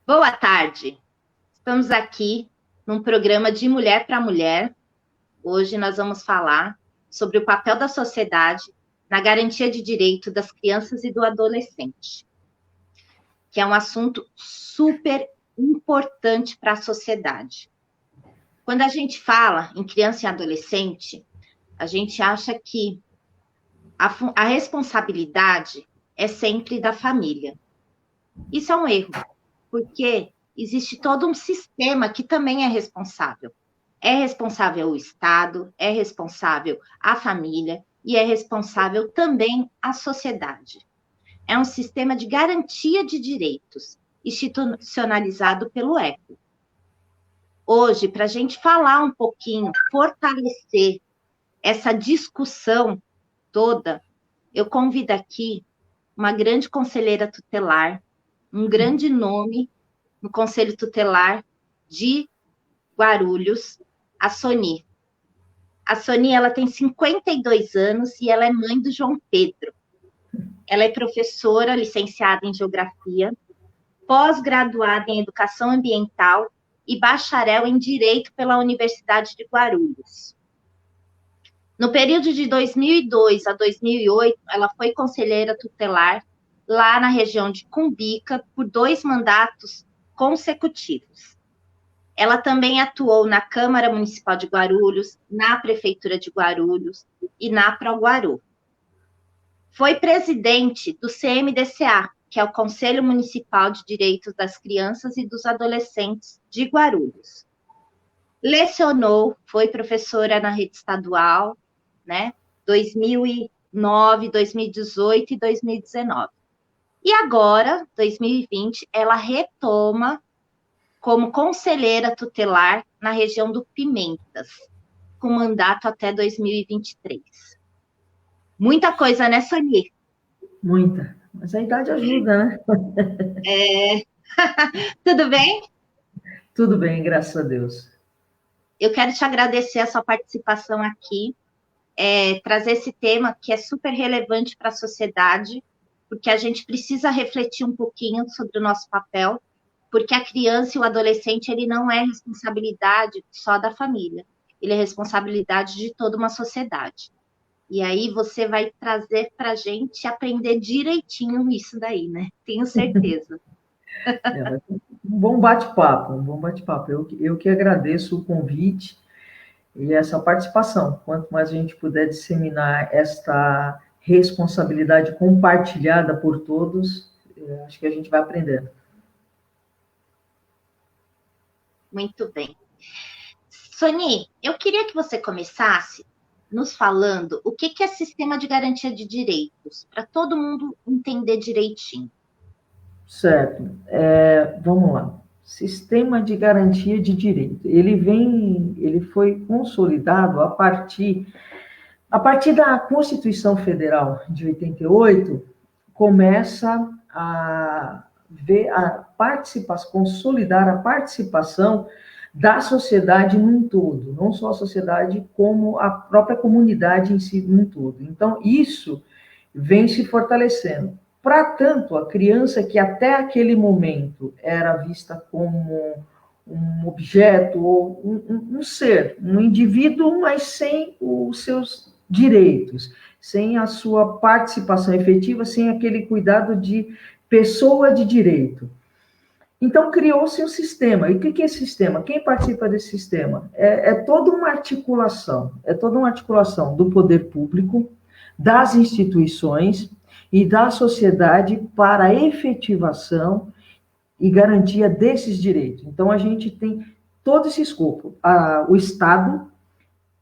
Boa tarde. Estamos aqui num programa de Mulher para Mulher. Hoje nós vamos falar sobre o papel da sociedade na garantia de direito das crianças e do adolescente, que é um assunto super importante para a sociedade. Quando a gente fala em criança e adolescente, a gente acha que a responsabilidade é sempre da família. Isso é um erro, porque existe todo um sistema que também é responsável. É responsável o Estado, é responsável a família e é responsável também a sociedade. É um sistema de garantia de direitos, institucionalizado pelo ECO. Hoje, para a gente falar um pouquinho, fortalecer essa discussão toda, eu convido aqui uma grande conselheira tutelar, um grande nome no Conselho Tutelar de Guarulhos, a Soni. A Soni, ela tem 52 anos e ela é mãe do João Pedro. Ela é professora, licenciada em Geografia, pós-graduada em Educação Ambiental e bacharel em Direito pela Universidade de Guarulhos. No período de 2002 a 2008, ela foi conselheira tutelar lá na região de Cumbica por 2 mandatos consecutivos. Ela também atuou na Câmara Municipal de Guarulhos, na Prefeitura de Guarulhos e na Proguaru. Foi presidente do CMDCA, que é o Conselho Municipal de Direitos das Crianças e dos Adolescentes de Guarulhos. Lecionou, foi professora na rede estadual, 2009, 2018 e 2019. E agora, 2020, ela retoma como conselheira tutelar na região do Pimentas, com mandato até 2023. Muita coisa, né, Soni? Muita. Mas a idade ajuda, né? Tudo bem? Tudo bem, graças a Deus. Eu quero te agradecer a sua participação aqui, trazer esse tema que é super relevante para a sociedade, porque a gente precisa refletir um pouquinho sobre o nosso papel, porque a criança e o adolescente, ele não é responsabilidade só da família, ele é responsabilidade de toda uma sociedade. E aí você vai trazer para a gente aprender direitinho isso daí, né? Tenho certeza. Vai ser um bom bate-papo, um bom bate-papo. Eu que agradeço o convite e essa participação. Quanto mais a gente puder disseminar esta responsabilidade compartilhada por todos, acho que a gente vai aprendendo. Muito bem. Soni, eu queria que você começasse nos falando o que é sistema de garantia de direitos, para todo mundo entender direitinho. Certo. Vamos lá. Sistema de garantia de direito. Ele foi consolidado a partir da Constituição Federal de 88, começa a ver a participação, consolidar a participação da sociedade num todo, não só a sociedade, como a própria comunidade em si num todo. Então, isso vem se fortalecendo. Para tanto, a criança que até aquele momento era vista como um objeto ou um ser, um indivíduo, mas sem os seus direitos, sem a sua participação efetiva, sem aquele cuidado de pessoa de direito. Então, criou-se um sistema. E o que é esse sistema? Quem participa desse sistema? É toda uma articulação do poder público, das instituições e da sociedade para a efetivação e garantia desses direitos. Então, a gente tem todo esse escopo. O Estado,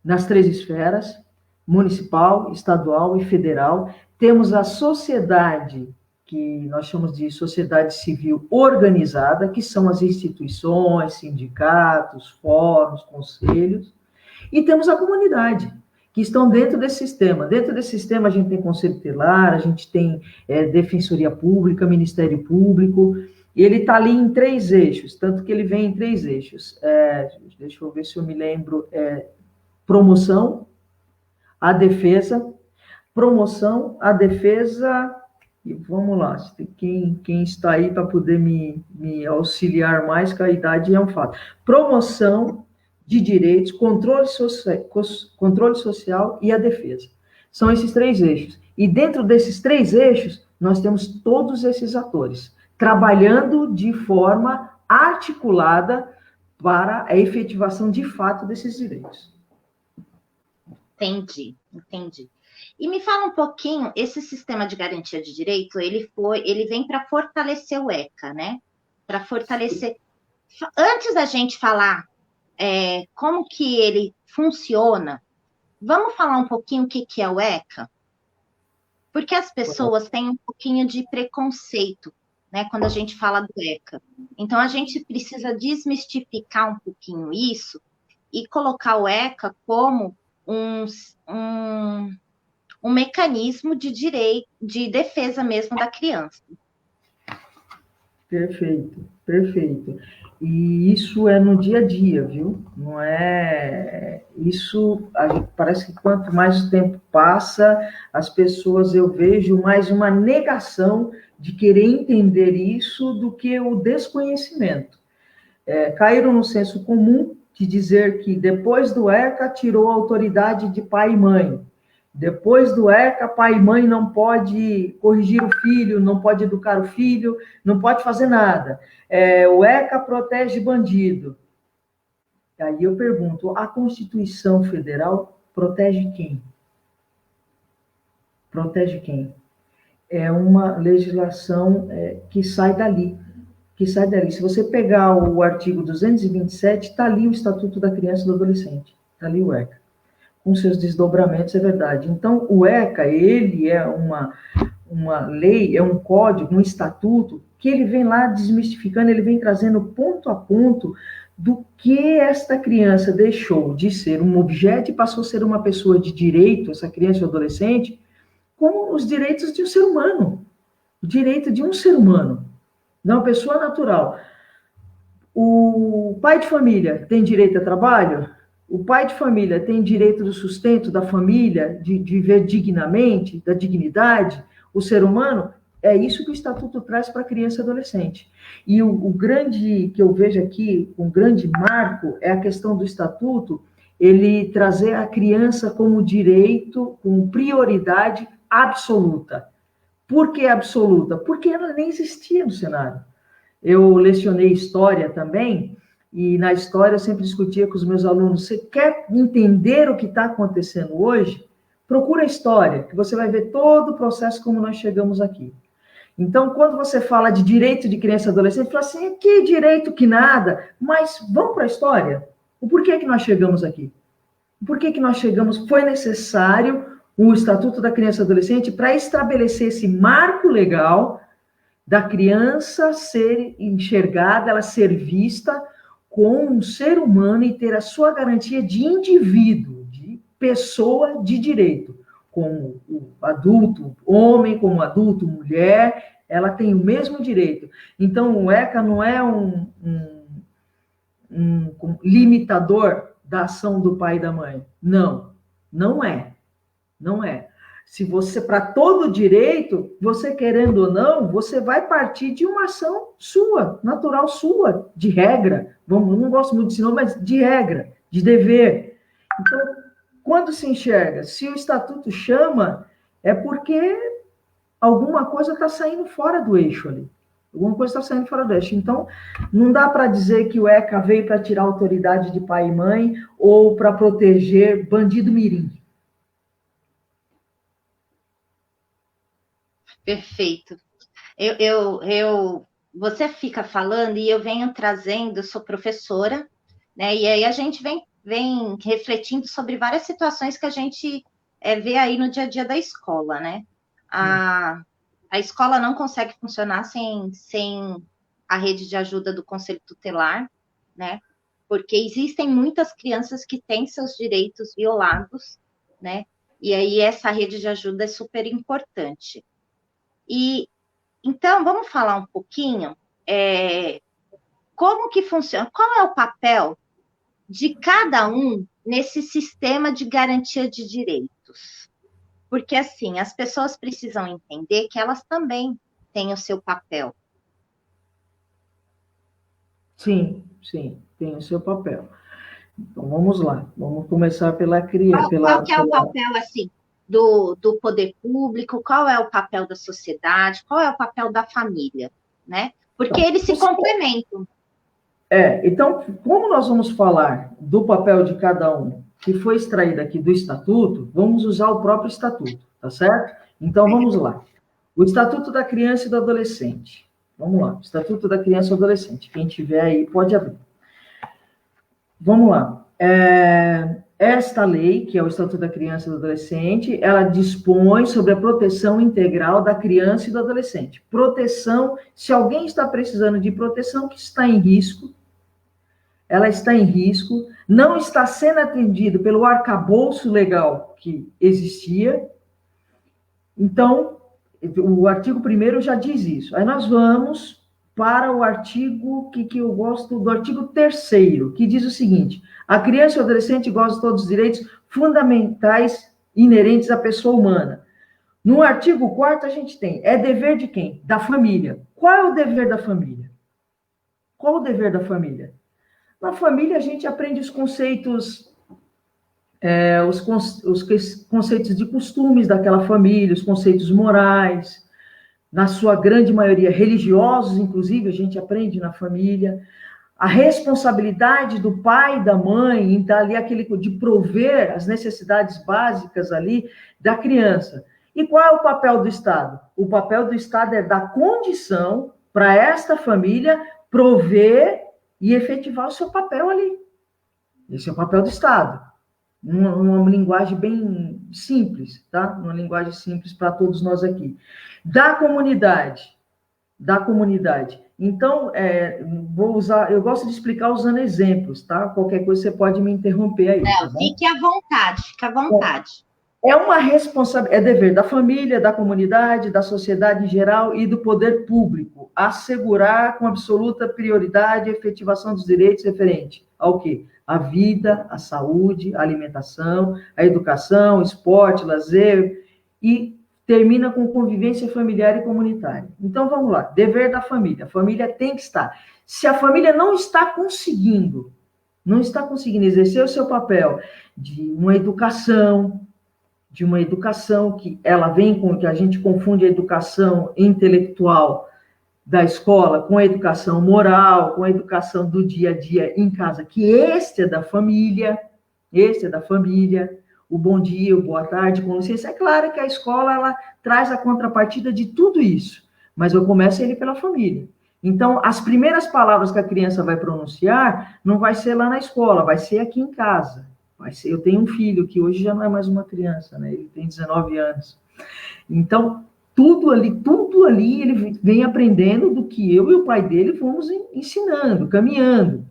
nas 3 esferas, municipal, estadual e federal. Temos a sociedade, que nós chamamos de sociedade civil organizada, que são as instituições, sindicatos, fóruns, conselhos. E temos a comunidade, que estão dentro desse sistema. Dentro desse sistema, a gente tem Conselho Tutelar, a gente tem Defensoria Pública, Ministério Público, e ele está ali em 3 eixos, tanto que ele vem em 3 eixos. Deixa eu ver se eu me lembro. Promoção, a defesa E vamos lá, quem está aí para poder me auxiliar mais, que a idade é um fato. Promoção de direitos, controle social e a defesa. São esses três eixos. E dentro desses três eixos, nós temos todos esses atores, trabalhando de forma articulada para a efetivação de fato desses direitos. Entendi. E me fala um pouquinho, esse sistema de garantia de direito, ele vem para fortalecer o ECA, né? Para fortalecer. Antes da gente falar como que ele funciona, vamos falar um pouquinho o que é o ECA? Porque as pessoas têm um pouquinho de preconceito, né, quando a gente fala do ECA. Então, a gente precisa desmistificar um pouquinho isso e colocar o ECA como um mecanismo de direito, de defesa mesmo da criança. Perfeito. E isso é no dia a dia, viu? Não é... Isso, parece que quanto mais o tempo passa, as pessoas, eu vejo mais uma negação de querer entender isso do que o desconhecimento. Caíram no senso comum de dizer que depois do ECA tirou a autoridade de pai e mãe. Depois do ECA, pai e mãe não pode corrigir o filho, não pode educar o filho, não pode fazer nada. O ECA protege bandido. Aí eu pergunto, a Constituição Federal protege quem? Protege quem? É uma legislação que sai dali. Se você pegar o artigo 227, está ali o Estatuto da Criança e do Adolescente. Está ali o ECA. Com seus desdobramentos, é verdade. Então, o ECA, ele é uma lei, é um código, um estatuto, que ele vem lá desmistificando, ele vem trazendo ponto a ponto do que esta criança deixou de ser um objeto e passou a ser uma pessoa de direito, essa criança ou adolescente, com os direitos de um ser humano. O direito de um ser humano, não pessoa natural. O pai de família tem direito a trabalho? O pai de família tem direito do sustento da família, de viver dignamente, da dignidade? O ser humano? É isso que o Estatuto traz para a criança e adolescente. E o grande, que eu vejo aqui, um grande marco, é a questão do Estatuto, ele trazer a criança como direito, como prioridade absoluta. Por que absoluta? Porque ela nem existia no cenário. Eu lecionei história também, e na história eu sempre discutia com os meus alunos, você quer entender o que está acontecendo hoje? Procura a história, que você vai ver todo o processo como nós chegamos aqui. Então, quando você fala de direito de criança e adolescente, fala assim, que direito que nada, mas vamos para a história. O porquê que nós chegamos aqui? Por que nós chegamos? Foi necessário o Estatuto da Criança e Adolescente para estabelecer esse marco legal da criança ser enxergada, ela ser vista como um ser humano e ter a sua garantia de indivíduo, de pessoa de direito, como o adulto homem, como adulto mulher, ela tem o mesmo direito. Então, o ECA não é um limitador da ação do pai e da mãe. Não é. Se você, para todo direito, você querendo ou não, você vai partir de uma ação sua, natural sua, de regra. Não gosto muito desse nome, mas de regra, de dever. Então, quando se enxerga, se o estatuto chama, é porque alguma coisa está saindo fora do eixo ali. Então, não dá para dizer que o ECA veio para tirar a autoridade de pai e mãe ou para proteger bandido mirim. Perfeito. Você fica falando e eu venho trazendo, eu sou professora, né? E aí a gente vem refletindo sobre várias situações que a gente vê aí no dia a dia da escola, né? A escola não consegue funcionar sem a rede de ajuda do Conselho Tutelar, né? Porque existem muitas crianças que têm seus direitos violados, né? E aí essa rede de ajuda é super importante. E então, vamos falar um pouquinho como que funciona, qual é o papel de cada um nesse sistema de garantia de direitos? Porque, assim, as pessoas precisam entender que elas também têm o seu papel. Sim, sim, tem o seu papel. Então, vamos lá. Vamos começar pela criança. Qual que é o papel, assim, do poder público? Qual é o papel da sociedade? Qual é o papel da família, né? Porque eles se complementam. Então, como nós vamos falar do papel de cada um, que foi extraído aqui do Estatuto, vamos usar o próprio Estatuto, tá certo? Então, vamos lá. O Estatuto da Criança e do Adolescente. Vamos lá. Estatuto da Criança e do Adolescente. Quem tiver aí, pode abrir. Vamos lá. Esta lei, que é o Estatuto da Criança e do Adolescente, ela dispõe sobre a proteção integral da criança e do adolescente. Proteção, se alguém está precisando de proteção, que está em risco, ela está em risco, não está sendo atendido pelo arcabouço legal que existia. Então, o artigo 1º já diz isso. Aí nós vamos para o artigo que eu gosto, do artigo 3º, que diz o seguinte: a criança e o adolescente gozam de todos os direitos fundamentais inerentes à pessoa humana. No artigo 4º a gente tem, é dever de quem? Da família. Qual é o dever da família? Qual o dever da família? Na família a gente aprende os conceitos, os conceitos de costumes daquela família, os conceitos morais, na sua grande maioria religiosos, inclusive, a gente aprende na família. A responsabilidade do pai e da mãe em dar ali de prover as necessidades básicas ali da criança. E qual é o papel do Estado? O papel do Estado é dar condição para esta família prover e efetivar o seu papel ali. Esse é o papel do Estado. Numa linguagem bem simples, tá? Uma linguagem simples para todos nós aqui. Da comunidade. Então, eu gosto de explicar usando exemplos, tá? Qualquer coisa você pode me interromper aí. Não, tá, fique à vontade, fique à vontade. É uma responsabilidade, é dever da família, da comunidade, da sociedade em geral e do poder público assegurar com absoluta prioridade a efetivação dos direitos referente ao quê? A vida, a saúde, a alimentação, a educação, esporte, lazer, e termina com convivência familiar e comunitária. Então, vamos lá. Dever da família. A família tem que estar. Se a família não está conseguindo exercer o seu papel de uma educação que ela vem com, que a gente confunde a educação intelectual da escola com a educação moral, com a educação do dia a dia em casa, que este é da família, o bom dia, o boa tarde, com licença. É claro que a escola, ela traz a contrapartida de tudo isso, mas eu começo ele pela família. Então, as primeiras palavras que a criança vai pronunciar não vai ser lá na escola, vai ser aqui em casa. Eu tenho um filho que hoje já não é mais uma criança, né? Ele tem 19 anos. Então, tudo ali ele vem aprendendo do que eu e o pai dele fomos ensinando, caminhando.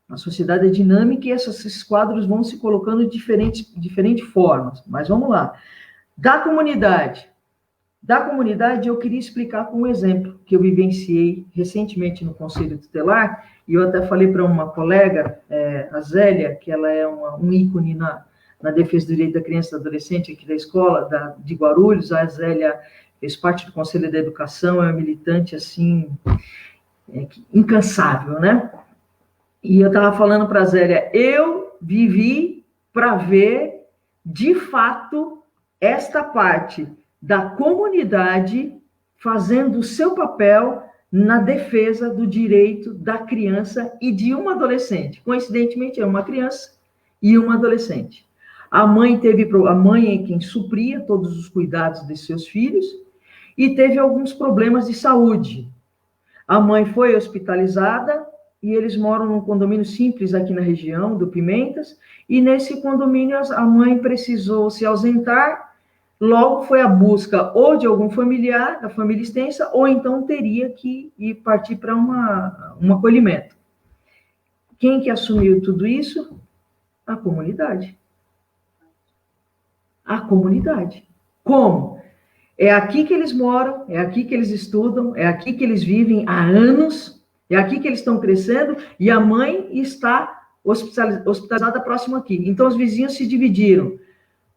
A sociedade é dinâmica e esses quadros vão se colocando de diferentes formas. Mas vamos lá. Da comunidade, eu queria explicar com um exemplo que eu vivenciei recentemente no Conselho Tutelar, e eu até falei para uma colega, a Zélia, que ela é um ícone na defesa do direito da criança e do adolescente aqui da escola, de Guarulhos. A Zélia fez parte do Conselho da Educação, é uma militante, assim, incansável, né? E eu estava falando para a Zélia, eu vivi para ver, de fato, esta parte da comunidade fazendo o seu papel na defesa do direito da criança e de uma adolescente. Coincidentemente, é uma criança e uma adolescente. A mãe é quem supria todos os cuidados de seus filhos e teve alguns problemas de saúde. A mãe foi hospitalizada e eles moram num condomínio simples aqui na região do Pimentas, e nesse condomínio a mãe precisou se ausentar. Logo foi a busca ou de algum familiar da família extensa, ou então teria que partir para um acolhimento. Quem que assumiu tudo isso? A comunidade. A comunidade. Como? É aqui que eles moram, é aqui que eles estudam, é aqui que eles vivem há anos, é aqui que eles estão crescendo, e a mãe está hospitalizada próximo aqui. Então, os vizinhos se dividiram.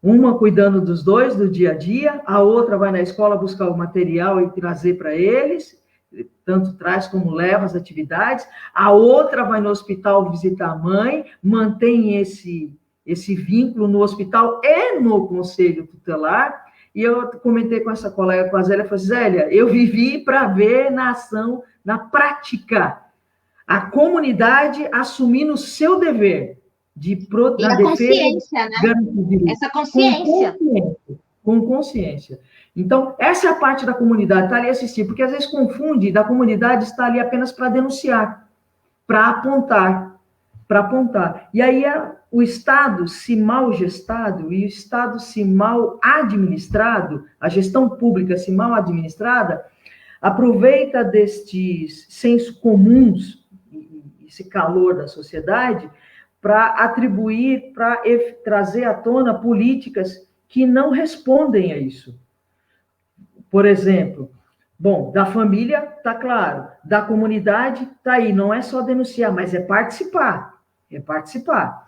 Uma cuidando dos dois, do dia a dia, a outra vai na escola buscar o material e trazer para eles, tanto traz como leva as atividades, a outra vai no hospital visitar a mãe, mantém esse vínculo no hospital e no conselho tutelar. E eu comentei com essa colega, com a Zélia, falei, Zélia, eu vivi para ver na ação, na prática, a comunidade assumindo o seu dever E na a defesa, consciência, né? Essa com consciência. consciência, com consciência. Então, essa é a parte da comunidade, está ali assistir, porque às vezes confunde, da comunidade está ali apenas para denunciar, para apontar, para apontar. E aí o Estado, se mal gestado, e o Estado, se mal administrado, a gestão pública, se mal administrada, aproveita destes sensos comuns, esse calor da sociedade, para atribuir, para trazer à tona políticas que não respondem a isso. Por exemplo, bom, da família, está claro, da comunidade, está aí, não é só denunciar, mas é participar, é participar.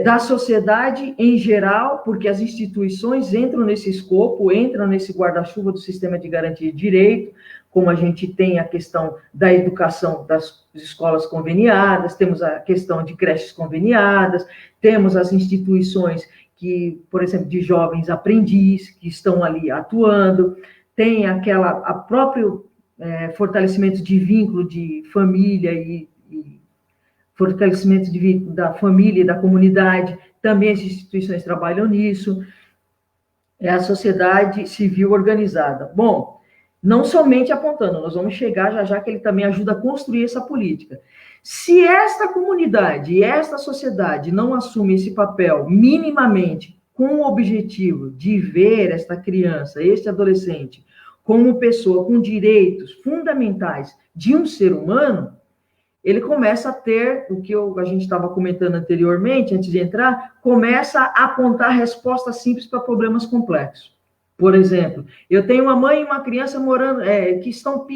Da sociedade em geral, porque as instituições entram nesse escopo, entram nesse guarda-chuva do sistema de garantia de direito, como a gente tem a questão da educação das escolas conveniadas, temos a questão de creches conveniadas, temos as instituições que, por exemplo, de jovens aprendizes, que estão ali atuando, tem a próprio fortalecimento de vínculo de família e fortalecimento da família e da comunidade, também as instituições trabalham nisso, é a sociedade civil organizada. Bom, não somente apontando, nós vamos chegar já que ele também ajuda a construir essa política. Se esta comunidade e esta sociedade não assume esse papel minimamente com o objetivo de ver esta criança, este adolescente, como pessoa com direitos fundamentais de um ser humano, ele começa a ter, o que a gente estava comentando anteriormente, antes de entrar, começa a apontar respostas simples para problemas complexos. Por exemplo, eu tenho uma mãe e uma criança morando, que são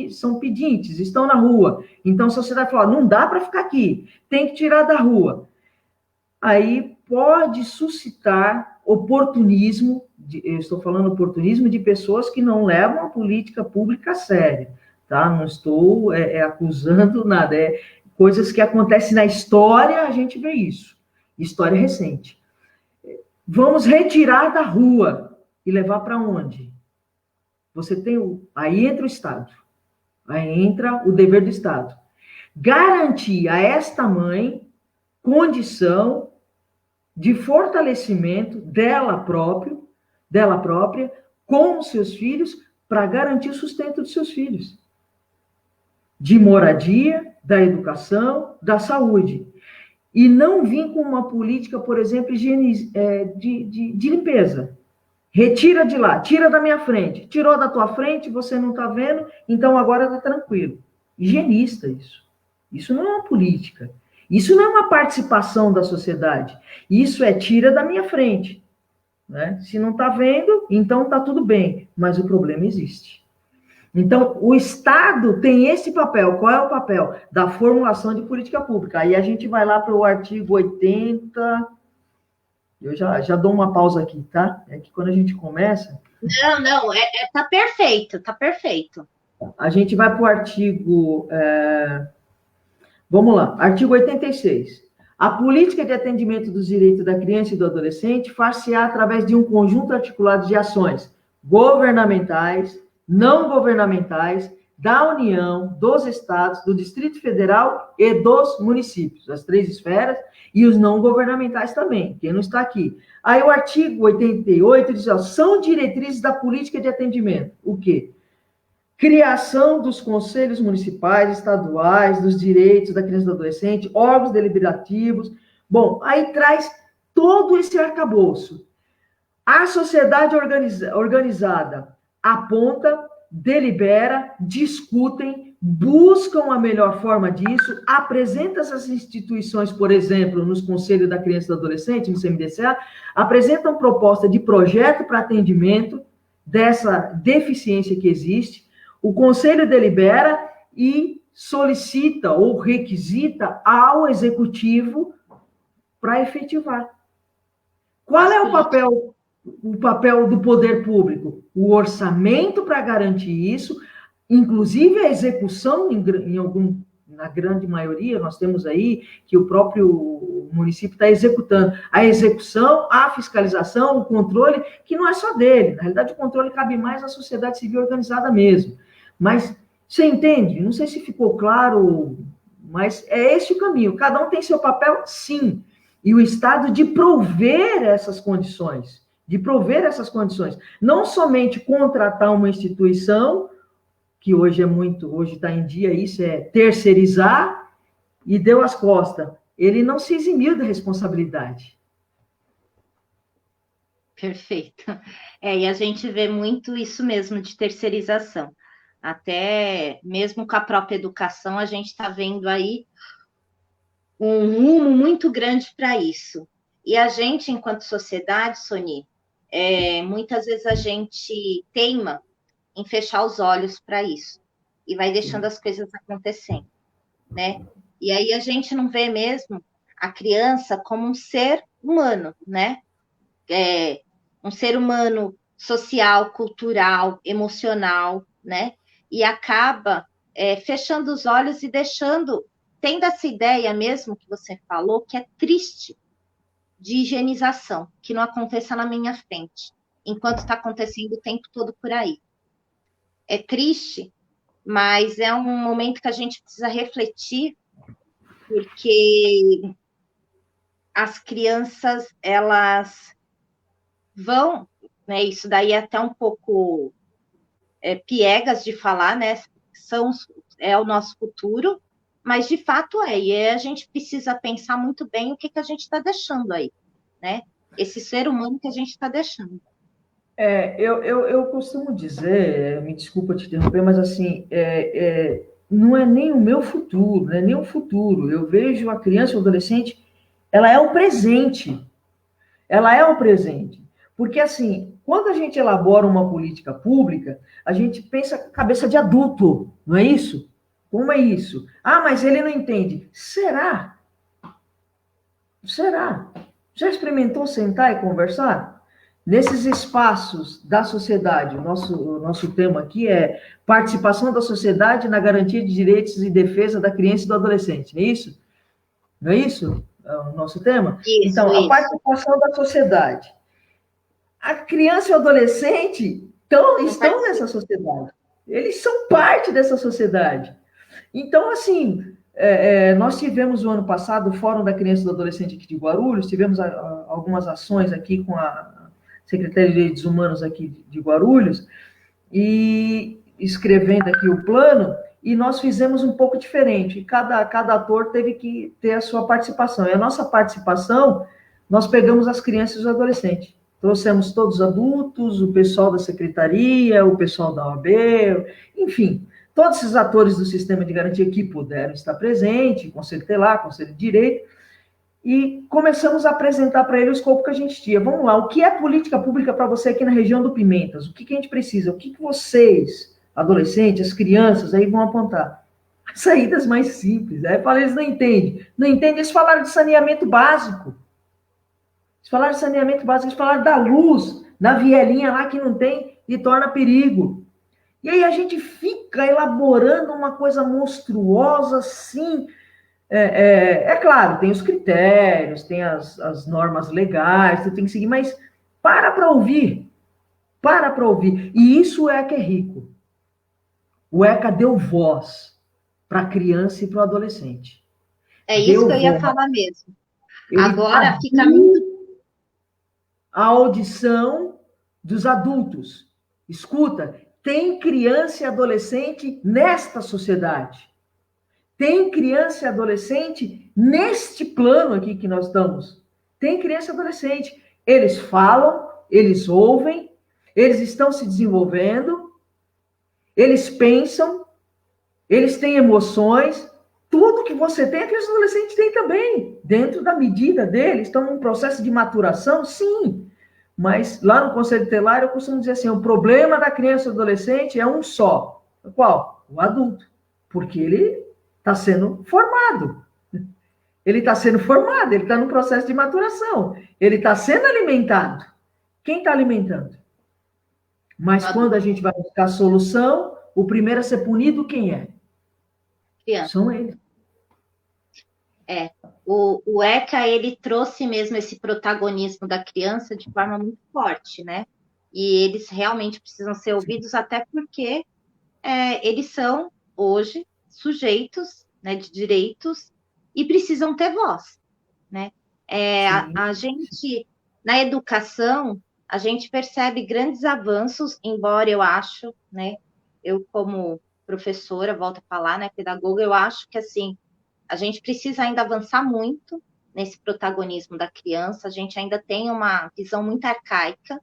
pedintes, estão na rua. Então, a sociedade fala, não dá para ficar aqui, tem que tirar da rua. Aí pode suscitar oportunismo, eu estou falando oportunismo de pessoas que não levam a política pública a sério, tá? Não estou acusando nada, coisas que acontecem na história, a gente vê isso. História recente. Vamos retirar da rua e levar para onde? Você tem aí entra o Estado. Aí entra o dever do Estado. Garantir a esta mãe condição de fortalecimento dela própria, com os seus filhos, para garantir o sustento dos seus filhos. De moradia, da educação, da saúde. E não vir com uma política, por exemplo, de limpeza. Retira de lá, tira da minha frente. Tirou da tua frente, você não está vendo, então agora está tranquilo. Higienista isso. Isso não é uma política. Isso não é uma participação da sociedade. Isso é tira da minha frente. Né? Se não está vendo, então está tudo bem. Mas o problema existe. Então, o Estado tem esse papel. Qual é o papel? Da formulação de política pública. Aí a gente vai lá para o artigo 80. Eu já dou uma pausa aqui, tá? É que quando a gente começa... Não, tá perfeito, tá perfeito. A gente vai para o artigo... Vamos lá, artigo 86. A política de atendimento dos direitos da criança e do adolescente far-se-á através de um conjunto articulado de ações governamentais, não governamentais, da União, dos Estados, do Distrito Federal e dos municípios, as três esferas, e os não governamentais também, quem não está aqui. Aí o artigo 88 diz, são diretrizes da política de atendimento. O quê? Criação dos conselhos municipais, estaduais, dos direitos da criança e do adolescente, órgãos deliberativos. Bom, aí traz todo esse arcabouço. A sociedade organizada aponta, delibera, discutem, buscam a melhor forma disso, apresenta essas instituições, por exemplo, nos Conselhos da Criança e do Adolescente, no CMDCA, apresentam proposta de projeto para atendimento dessa deficiência que existe. O Conselho delibera e solicita ou requisita ao Executivo para efetivar. Qual é o papel o papel do poder público? O orçamento para garantir isso, inclusive a execução na grande maioria, nós temos aí que o próprio município está executando a execução, a fiscalização, o controle, que não é só dele. Na realidade, o controle cabe mais à sociedade civil organizada mesmo. Mas você entende? Não sei se ficou claro, mas é esse o caminho. Cada um tem seu papel, sim. E o Estado de prover essas condições. Não somente contratar uma instituição, que hoje está em dia isso, é terceirizar e deu as costas. Ele não se eximiu da responsabilidade. Perfeito. E a gente vê muito isso mesmo de terceirização. Até mesmo com a própria educação, a gente está vendo aí um rumo muito grande para isso. E a gente, enquanto sociedade, Soni, muitas vezes a gente teima em fechar os olhos para isso e vai deixando as coisas acontecendo, né? E aí a gente não vê mesmo a criança como um ser humano, né? Um ser humano social, cultural, emocional, né? E acaba fechando os olhos e tendo essa ideia mesmo que você falou, que é triste, de higienização, que não aconteça na minha frente, enquanto está acontecendo o tempo todo por aí. É triste, mas é um momento que a gente precisa refletir, porque as crianças, elas vão, né, isso daí é até um pouco piegas de falar, né, é o nosso futuro, mas de fato e a gente precisa pensar muito bem o que a gente está deixando aí, né, esse ser humano que a gente está deixando. Eu costumo dizer, me desculpa te interromper, mas assim, não é nem o meu futuro, não é nem o futuro. Eu vejo a criança ou adolescente, ela é o presente. Ela é o presente. Porque, assim, quando a gente elabora uma política pública, a gente pensa cabeça de adulto, não é isso? Como é isso? Ah, mas ele não entende. Será? Será? Já experimentou sentar e conversar? Nesses espaços da sociedade, o nosso tema aqui é participação da sociedade na garantia de direitos e defesa da criança e do adolescente, não é isso? Não é isso? É o nosso tema? Isso, então, a participação da sociedade. A criança e o adolescente estão nessa sociedade. Eles são parte dessa sociedade. Então, assim, nós tivemos no ano passado o Fórum da Criança e do Adolescente aqui de Guarulhos, tivemos algumas ações aqui com a Secretaria de Direitos Humanos aqui de Guarulhos, e escrevendo aqui o plano, e nós fizemos um pouco diferente. Cada ator teve que ter a sua participação. E a nossa participação, nós pegamos as crianças e os adolescentes. Trouxemos todos os adultos, o pessoal da secretaria, o pessoal da OAB, enfim, todos esses atores do sistema de garantia que puderam estar presentes, Conselho Telar, Conselho de Direito, e começamos a apresentar para ele o escopo que a gente tinha. Vamos lá, o que é política pública para você aqui na região do Pimentas? O que a gente precisa? O que vocês, adolescentes, as crianças, aí vão apontar? Saídas mais simples. Aí eu falei, eles não entendem. Não entendem, eles falaram de saneamento básico. Eles falaram de saneamento básico, eles falaram da luz, na vielinha lá que não tem e torna perigo. E aí a gente fica elaborando uma coisa monstruosa assim. Claro, tem os critérios, tem as normas legais, você tem que seguir, mas para ouvir. E isso é que é rico. O ECA deu voz para a criança e para o adolescente. Isso que eu ia falar mesmo. Agora fica muito... A audição dos adultos. Escuta, tem criança e adolescente nesta sociedade. Tem criança e adolescente neste plano aqui que nós estamos. Tem criança e adolescente. Eles falam, eles ouvem, eles estão se desenvolvendo, eles pensam, eles têm emoções. Tudo que você tem, a criança e adolescente tem também. Dentro da medida deles, estão num processo de maturação, sim. Mas lá no Conselho Telar, eu costumo dizer assim, o problema da criança e do adolescente é um só. Qual? O adulto. Porque ele está sendo formado. Ele está sendo formado, ele está no processo de maturação. Ele está sendo alimentado. quem está alimentando? Mas quando a gente vai buscar a solução, o primeiro a ser punido, quem é? Criança. São eles. O ECA, ele trouxe mesmo esse protagonismo da criança de forma muito forte, né? E eles realmente precisam ser ouvidos, até porque eles são, hoje, sujeitos, né, de direitos e precisam ter voz, né? A gente, na educação, a gente percebe grandes avanços, embora eu acho, né? Eu, como professora, volto a falar, né, pedagoga, eu acho que, assim, a gente precisa ainda avançar muito nesse protagonismo da criança, a gente ainda tem uma visão muito arcaica.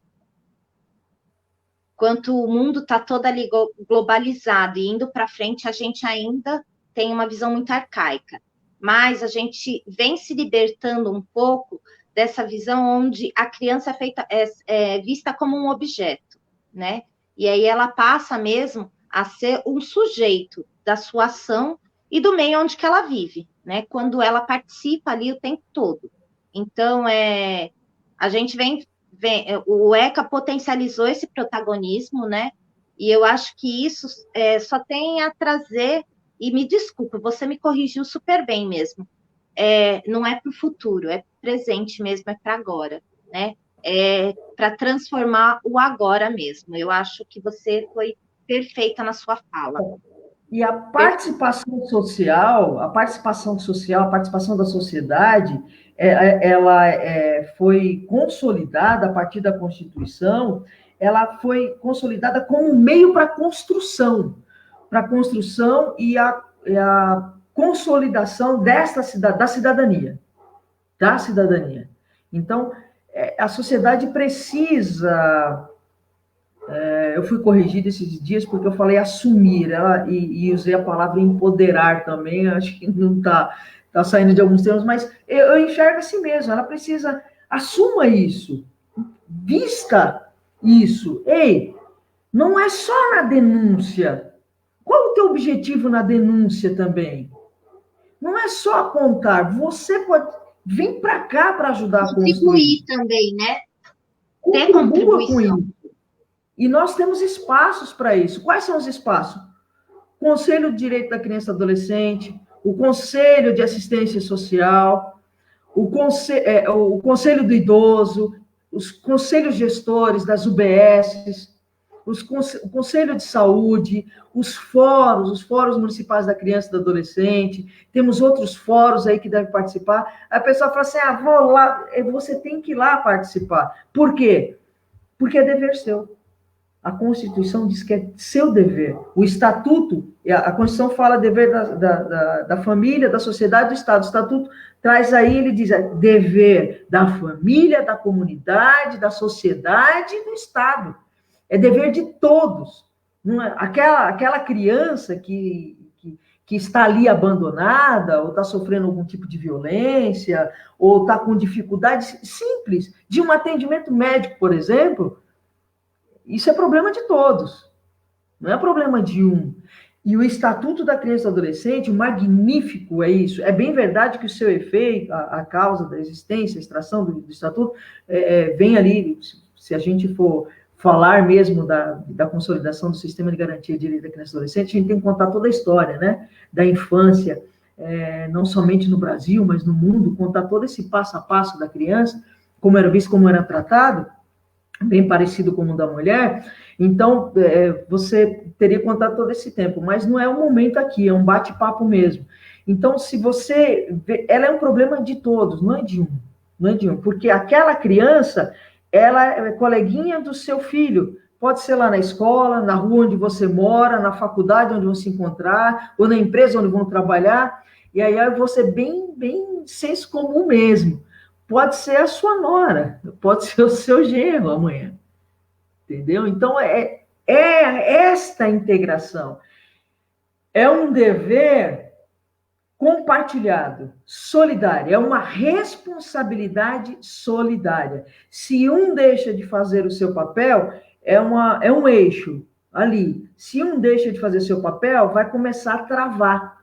Enquanto o mundo está todo ali globalizado e indo para frente, a gente ainda tem uma visão muito arcaica. Mas a gente vem se libertando um pouco dessa visão onde a criança é vista como um objeto, né? E aí ela passa mesmo a ser um sujeito da sua ação e do meio onde que ela vive, né? Quando ela participa ali o tempo todo. Então, a gente o ECA potencializou esse protagonismo, né? E eu acho que isso só tem a trazer, e me desculpa, você me corrigiu super bem mesmo. Não é para o futuro, é presente mesmo, é para agora, né? É para transformar o agora mesmo. Eu acho que você foi perfeita na sua fala. E a participação social, a participação da sociedade, ela foi consolidada a partir da Constituição, ela foi consolidada como um meio para a construção e a consolidação da cidadania, Então, a sociedade precisa. Eu fui corrigido esses dias porque eu falei assumir e usei a palavra empoderar também, acho que não tá saindo de alguns termos, mas eu enxergo assim mesmo, ela precisa, assuma isso, vista isso. Ei, não é só na denúncia. Qual o teu objetivo na denúncia também? Não é só apontar, você pode vir para cá para ajudar a construir. Contribuir também, né? Ter contribuição. E nós temos espaços para isso. Quais são os espaços? O Conselho de Direito da Criança e Adolescente, o Conselho de Assistência Social, o Conselho do Idoso, os conselhos gestores das UBSs, o Conselho de Saúde, os fóruns municipais da criança e do adolescente, temos outros fóruns aí que devem participar. Aí a pessoa fala assim, vou lá, você tem que ir lá participar. Por quê? Porque é dever seu. A Constituição diz que é seu dever. O Estatuto, a Constituição fala dever da família, da sociedade, do Estado. O Estatuto traz aí, ele diz, dever da família, da comunidade, da sociedade e do Estado. É dever de todos. Não é? Aquela criança que está ali abandonada, ou está sofrendo algum tipo de violência, ou está com dificuldades simples de um atendimento médico, por exemplo, isso é problema de todos, não é problema de um. E o Estatuto da Criança e do Adolescente, o magnífico é isso. É bem verdade que o seu efeito, a causa da existência, a extração do Estatuto, vem ali, se a gente for falar mesmo da consolidação do sistema de garantia de direito da criança e adolescente, a gente tem que contar toda a história, né, da infância, não somente no Brasil, mas no mundo, contar todo esse passo a passo da criança, como era visto, como era tratado, bem parecido com o da mulher. Então, você teria que contar todo esse tempo, mas não é um momento aqui, é um bate-papo mesmo. Então, se você vê, ela é um problema de todos, não é de um, porque aquela criança, ela é coleguinha do seu filho, pode ser lá na escola, na rua onde você mora, na faculdade onde vão se encontrar, ou na empresa onde vão trabalhar, e aí você bem senso comum mesmo. Pode ser a sua nora, pode ser o seu genro amanhã. Entendeu? Então, é esta integração. É um dever compartilhado, solidário. É uma responsabilidade solidária. Se um deixa de fazer o seu papel, é um eixo ali. Se um deixa de fazer o seu papel, vai começar a travar.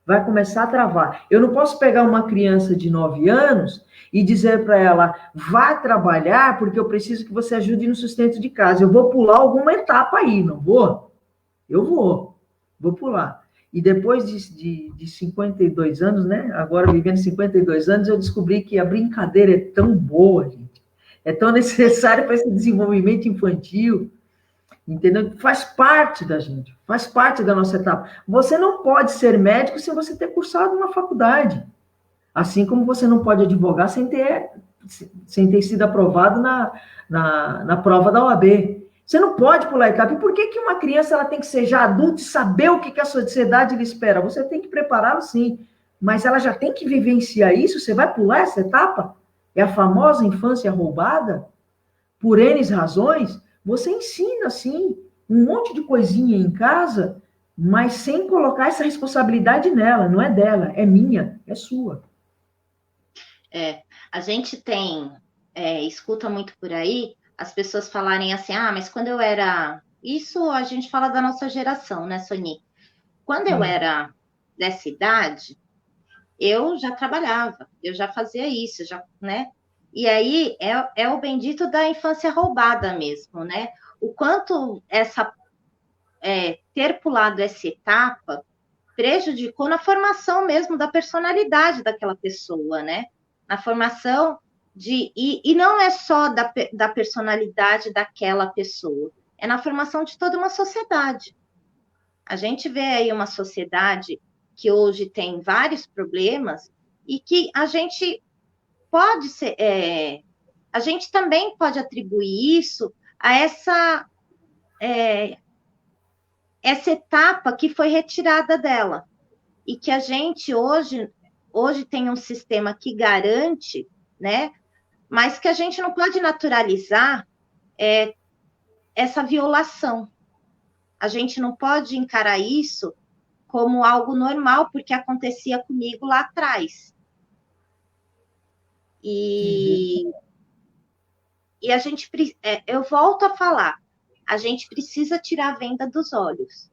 vai começar a travar. Eu não posso pegar uma criança de 9 anos e dizer para ela, vá trabalhar, porque eu preciso que você ajude no sustento de casa. Eu vou pular alguma etapa aí, não vou? Eu vou pular. E depois de 52 anos, né? Agora vivendo 52 anos, eu descobri que a brincadeira é tão boa, gente. É tão necessária para esse desenvolvimento infantil, entendeu? Faz parte da gente, faz parte da nossa etapa. Você não pode ser médico sem você ter cursado uma faculdade. Assim como você não pode advogar sem ter sido aprovado na prova da OAB. Você não pode pular etapa. E por que uma criança ela tem que ser já adulta e saber o que a sociedade lhe espera? Você tem que prepará-lo, sim. Mas ela já tem que vivenciar isso? Você vai pular essa etapa? É a famosa infância roubada? Por N razões? Você ensina, sim, um monte de coisinha em casa, mas sem colocar essa responsabilidade nela. Não é dela, é minha, é sua. A gente escuta muito por aí as pessoas falarem assim, mas quando eu era... Isso a gente fala da nossa geração, né, Soni? Quando eu era dessa idade, eu já trabalhava, eu já fazia isso, né? E aí é o bendito da infância roubada mesmo, né? O quanto ter pulado essa etapa prejudicou na formação mesmo da personalidade daquela pessoa, né? Na formação e não é só da personalidade daquela pessoa, é na formação de toda uma sociedade. A gente vê aí uma sociedade que hoje tem vários problemas e que a gente pode ser, a gente também pode atribuir isso a essa etapa que foi retirada dela e que a gente hoje tem um sistema que garante, né? Mas que a gente não pode naturalizar essa violação. A gente não pode encarar isso como algo normal, porque acontecia comigo lá atrás. E a gente, eu volto a falar, a gente precisa tirar a venda dos olhos.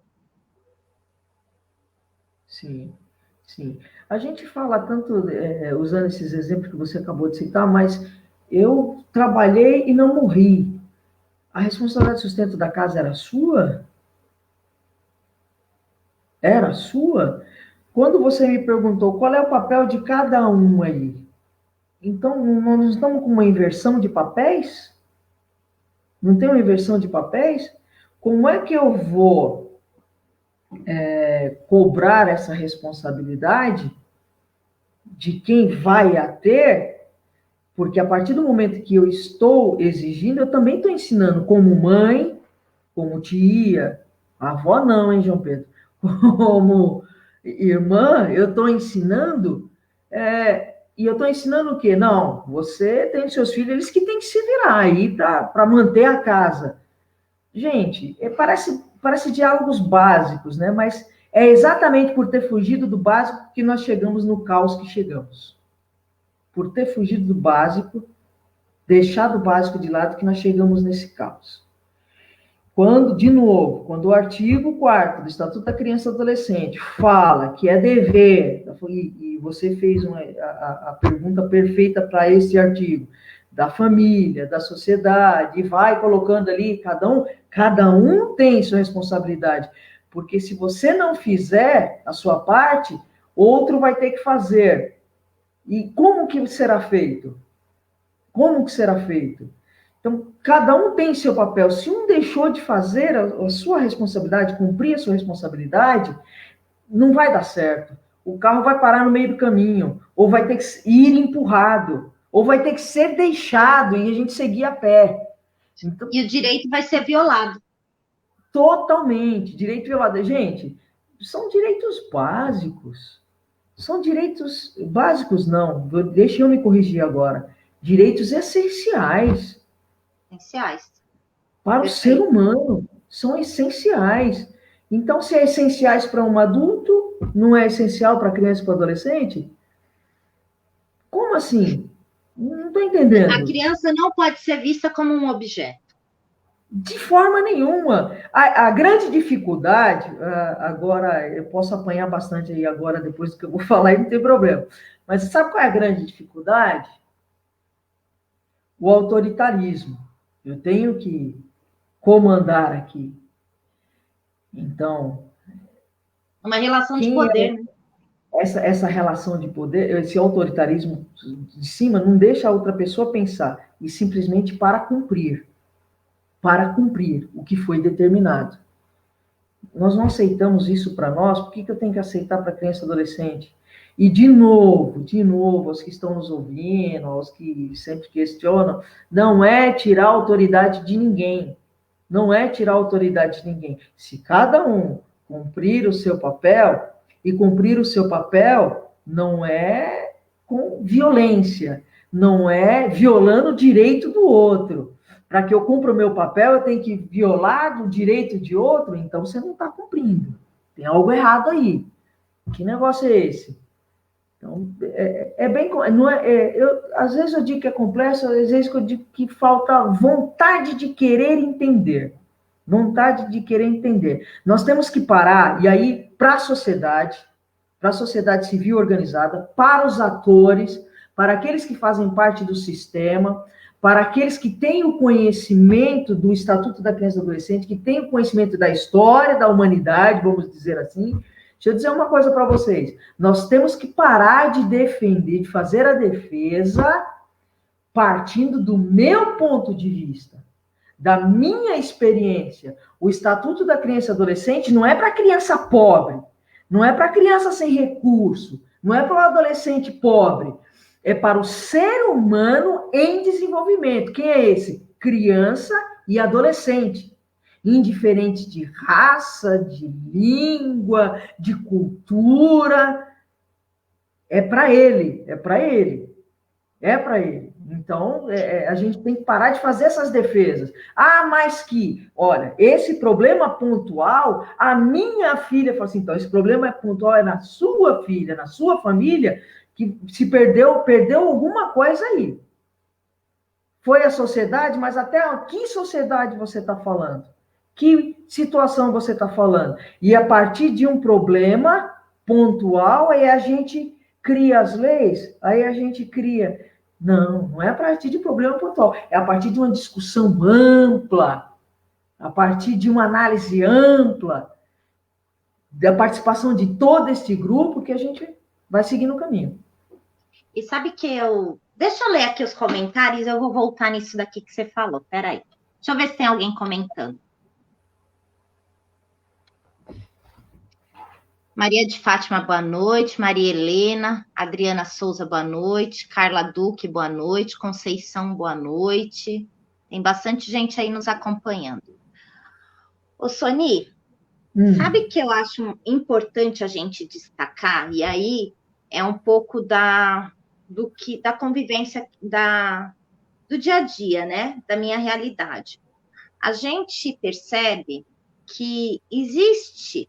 Sim, sim. A gente fala tanto, usando esses exemplos que você acabou de citar, mas eu trabalhei e não morri. A responsabilidade de sustento da casa era sua? Era sua? Quando você me perguntou qual é o papel de cada um aí, então nós estamos com uma inversão de papéis? Não tem uma inversão de papéis? Como é que eu vou cobrar essa responsabilidade de quem vai a ter? Porque a partir do momento que eu estou exigindo, eu também estou ensinando como mãe, como tia, avó não, hein, João Pedro? Como irmã, eu estou ensinando, e eu estou ensinando o quê? Não, você tem seus filhos, eles que têm que se virar aí para manter a casa. Gente, parece diálogos básicos, né? Mas é exatamente por ter fugido do básico que nós chegamos no caos que chegamos. Por ter fugido do básico, deixado o básico de lado, que nós chegamos nesse caos. De novo, quando o artigo 4º do Estatuto da Criança e do Adolescente fala que é dever, e você fez a pergunta perfeita para esse artigo, da família, da sociedade, e vai colocando ali, cada um tem sua responsabilidade, porque se você não fizer a sua parte, outro vai ter que fazer. E como que será feito? Como que será feito? Então, cada um tem seu papel. Se um deixou de fazer a sua responsabilidade, cumprir a sua responsabilidade, não vai dar certo. O carro vai parar no meio do caminho, ou vai ter que ir empurrado, ou vai ter que ser deixado e a gente seguir a pé. Então, e o direito vai ser violado. Totalmente. Direito violado. Gente, são direitos básicos. São direitos básicos, não. Deixa eu me corrigir agora. Direitos essenciais. Essenciais. Para o ser humano. São essenciais. Então, se é essenciais para um adulto, não é essencial para criança e para adolescente? Como assim? Não estou entendendo. A criança não pode ser vista como um objeto. De forma nenhuma. A grande dificuldade, agora, eu posso apanhar bastante aí agora, depois do que eu vou falar, e não tem problema. Mas sabe qual é a grande dificuldade? O autoritarismo. Eu tenho que comandar aqui. Então, Uma relação de poder, né? Essa relação de poder, esse autoritarismo de cima, não deixa a outra pessoa pensar, e simplesmente para cumprir o que foi determinado. Nós não aceitamos isso para nós, por que eu tenho que aceitar para criança e adolescente? E de novo, aos que estão nos ouvindo, aos que sempre questionam, não é tirar a autoridade de ninguém. Não é tirar a autoridade de ninguém. Se cada um cumprir o seu papel, e cumprir o seu papel não é com violência, não é violando o direito do outro. Para que eu cumpra o meu papel, eu tenho que violar o direito de outro, então você não está cumprindo. Tem algo errado aí. Que negócio é esse? Então, bem. Não às vezes eu digo que é complexo, às vezes eu digo que falta vontade de querer entender. Vontade de querer entender. Nós temos que parar, e aí, para a sociedade civil organizada, para os atores, para aqueles que fazem parte do sistema, para aqueles que têm o conhecimento do Estatuto da Criança e do Adolescente, que têm o conhecimento da história da humanidade, vamos dizer assim. Deixa eu dizer uma coisa para vocês. Nós temos que parar de defender, de fazer a defesa partindo do meu ponto de vista, da minha experiência. O Estatuto da Criança e Adolescente não é para criança pobre, não é para criança sem recurso, não é para o adolescente pobre, é para o ser humano em desenvolvimento. Quem é esse? Criança e adolescente. Indiferente de raça, de língua, de cultura. É para ele. Então, a gente tem que parar de fazer essas defesas. Mas que, olha, esse problema pontual, a minha filha fala assim, então, esse problema pontual é na sua filha, na sua família, que se perdeu alguma coisa aí. Foi a sociedade, mas até que sociedade você está falando? Que situação você está falando? E a partir de um problema pontual, aí a gente cria as leis, aí a gente cria... Não é a partir de problema pontual, é a partir de uma discussão ampla, a partir de uma análise ampla, da participação de todo este grupo que a gente vai seguir no caminho. E sabe que Deixa eu ler aqui os comentários, eu vou voltar nisso daqui que você falou, peraí. Deixa eu ver se tem alguém comentando. Maria de Fátima, boa noite. Maria Helena, Adriana Souza, boa noite. Carla Duque, boa noite. Conceição, boa noite. Tem bastante gente aí nos acompanhando. Ô, Soni, sabe que eu acho importante a gente destacar? E aí é um pouco da convivência do dia a dia, né? Da minha realidade. A gente percebe que existe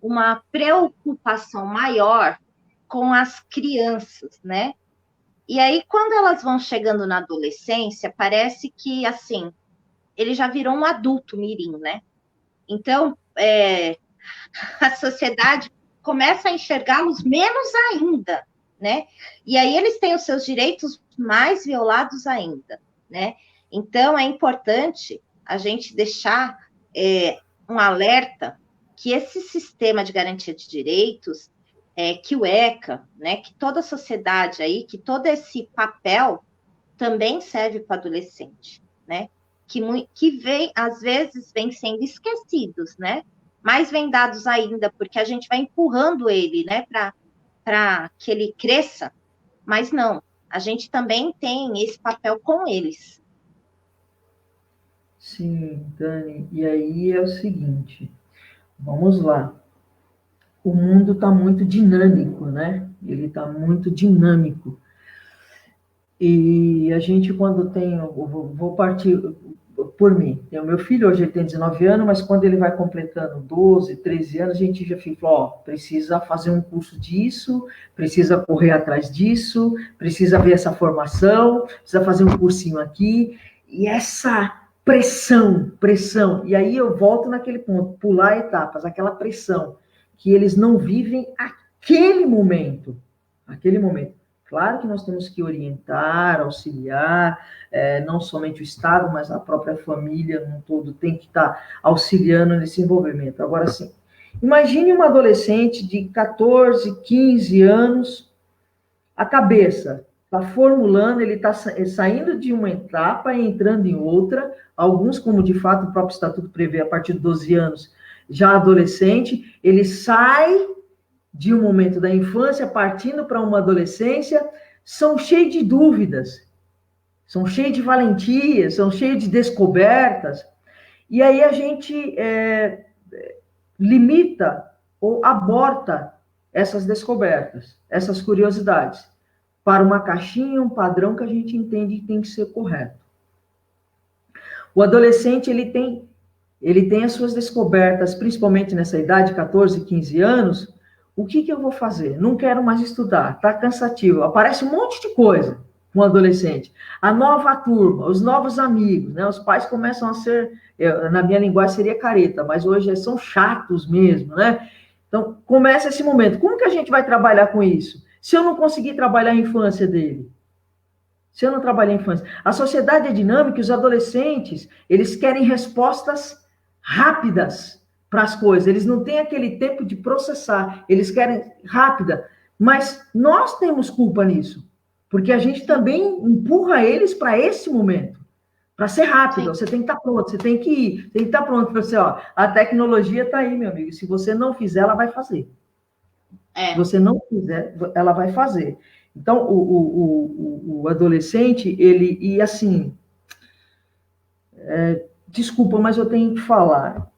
uma preocupação maior com as crianças, né? E aí, quando elas vão chegando na adolescência, parece que, assim, ele já virou um adulto mirim, né? Então, a sociedade começa a enxergá-los menos ainda, né? E aí eles têm os seus direitos mais violados ainda, né? Então, é importante a gente deixar um alerta que esse sistema de garantia de direitos, que o ECA, né, que toda a sociedade aí, que todo esse papel também serve para o adolescente, né? Que vem, às vezes, vem sendo esquecidos, né? Mais vendados ainda, porque a gente vai empurrando ele, né, para que ele cresça, mas não, a gente também tem esse papel com eles. Sim, Dani, e aí é o seguinte, vamos lá. O mundo está muito dinâmico, né? Ele está muito dinâmico. E a gente, quando tem... Vou partir por mim. O meu filho hoje ele tem 19 anos, mas quando ele vai completando 12, 13 anos, a gente já fica, precisa fazer um curso disso, precisa correr atrás disso, precisa ver essa formação, precisa fazer um cursinho aqui. E essa pressão. E aí eu volto naquele ponto, pular etapas, aquela pressão, que eles não vivem aquele momento. Aquele momento. Claro que nós temos que orientar, auxiliar, não somente o Estado, mas a própria família no todo tem que estar auxiliando nesse envolvimento. Agora, sim, imagine uma adolescente de 14, 15 anos, a cabeça está formulando, ele está saindo de uma etapa e entrando em outra, alguns, como de fato o próprio Estatuto prevê, a partir de 12 anos, já adolescente, ele sai de um momento da infância, partindo para uma adolescência, são cheios de dúvidas, são cheios de valentia, são cheios de descobertas, e aí a gente limita ou aborta essas descobertas, essas curiosidades, para uma caixinha, um padrão que a gente entende que tem que ser correto. O adolescente, ele tem as suas descobertas, principalmente nessa idade, 14, 15 anos. O que eu vou fazer? Não quero mais estudar, está cansativo. Aparece um monte de coisa com o adolescente. A nova turma, os novos amigos, né? Os pais começam a ser, na minha linguagem seria careta, mas hoje são chatos mesmo, né? Então, começa esse momento. Como que a gente vai trabalhar com isso? Se eu não conseguir trabalhar a infância dele? Se eu não trabalhar a infância? A sociedade é dinâmica, os adolescentes, eles querem respostas rápidas para as coisas, eles não têm aquele tempo de processar, eles querem rápida, mas nós temos culpa nisso, porque a gente também empurra eles para esse momento, para ser rápido. Sim. Você tem que estar pronto, você tem que ir, tem que estar pronto para você, ó, a tecnologia está aí, meu amigo, se você não fizer, ela vai fazer. Se você não fizer, ela vai fazer. Então, o adolescente, ele, e assim, desculpa, mas eu tenho que falar.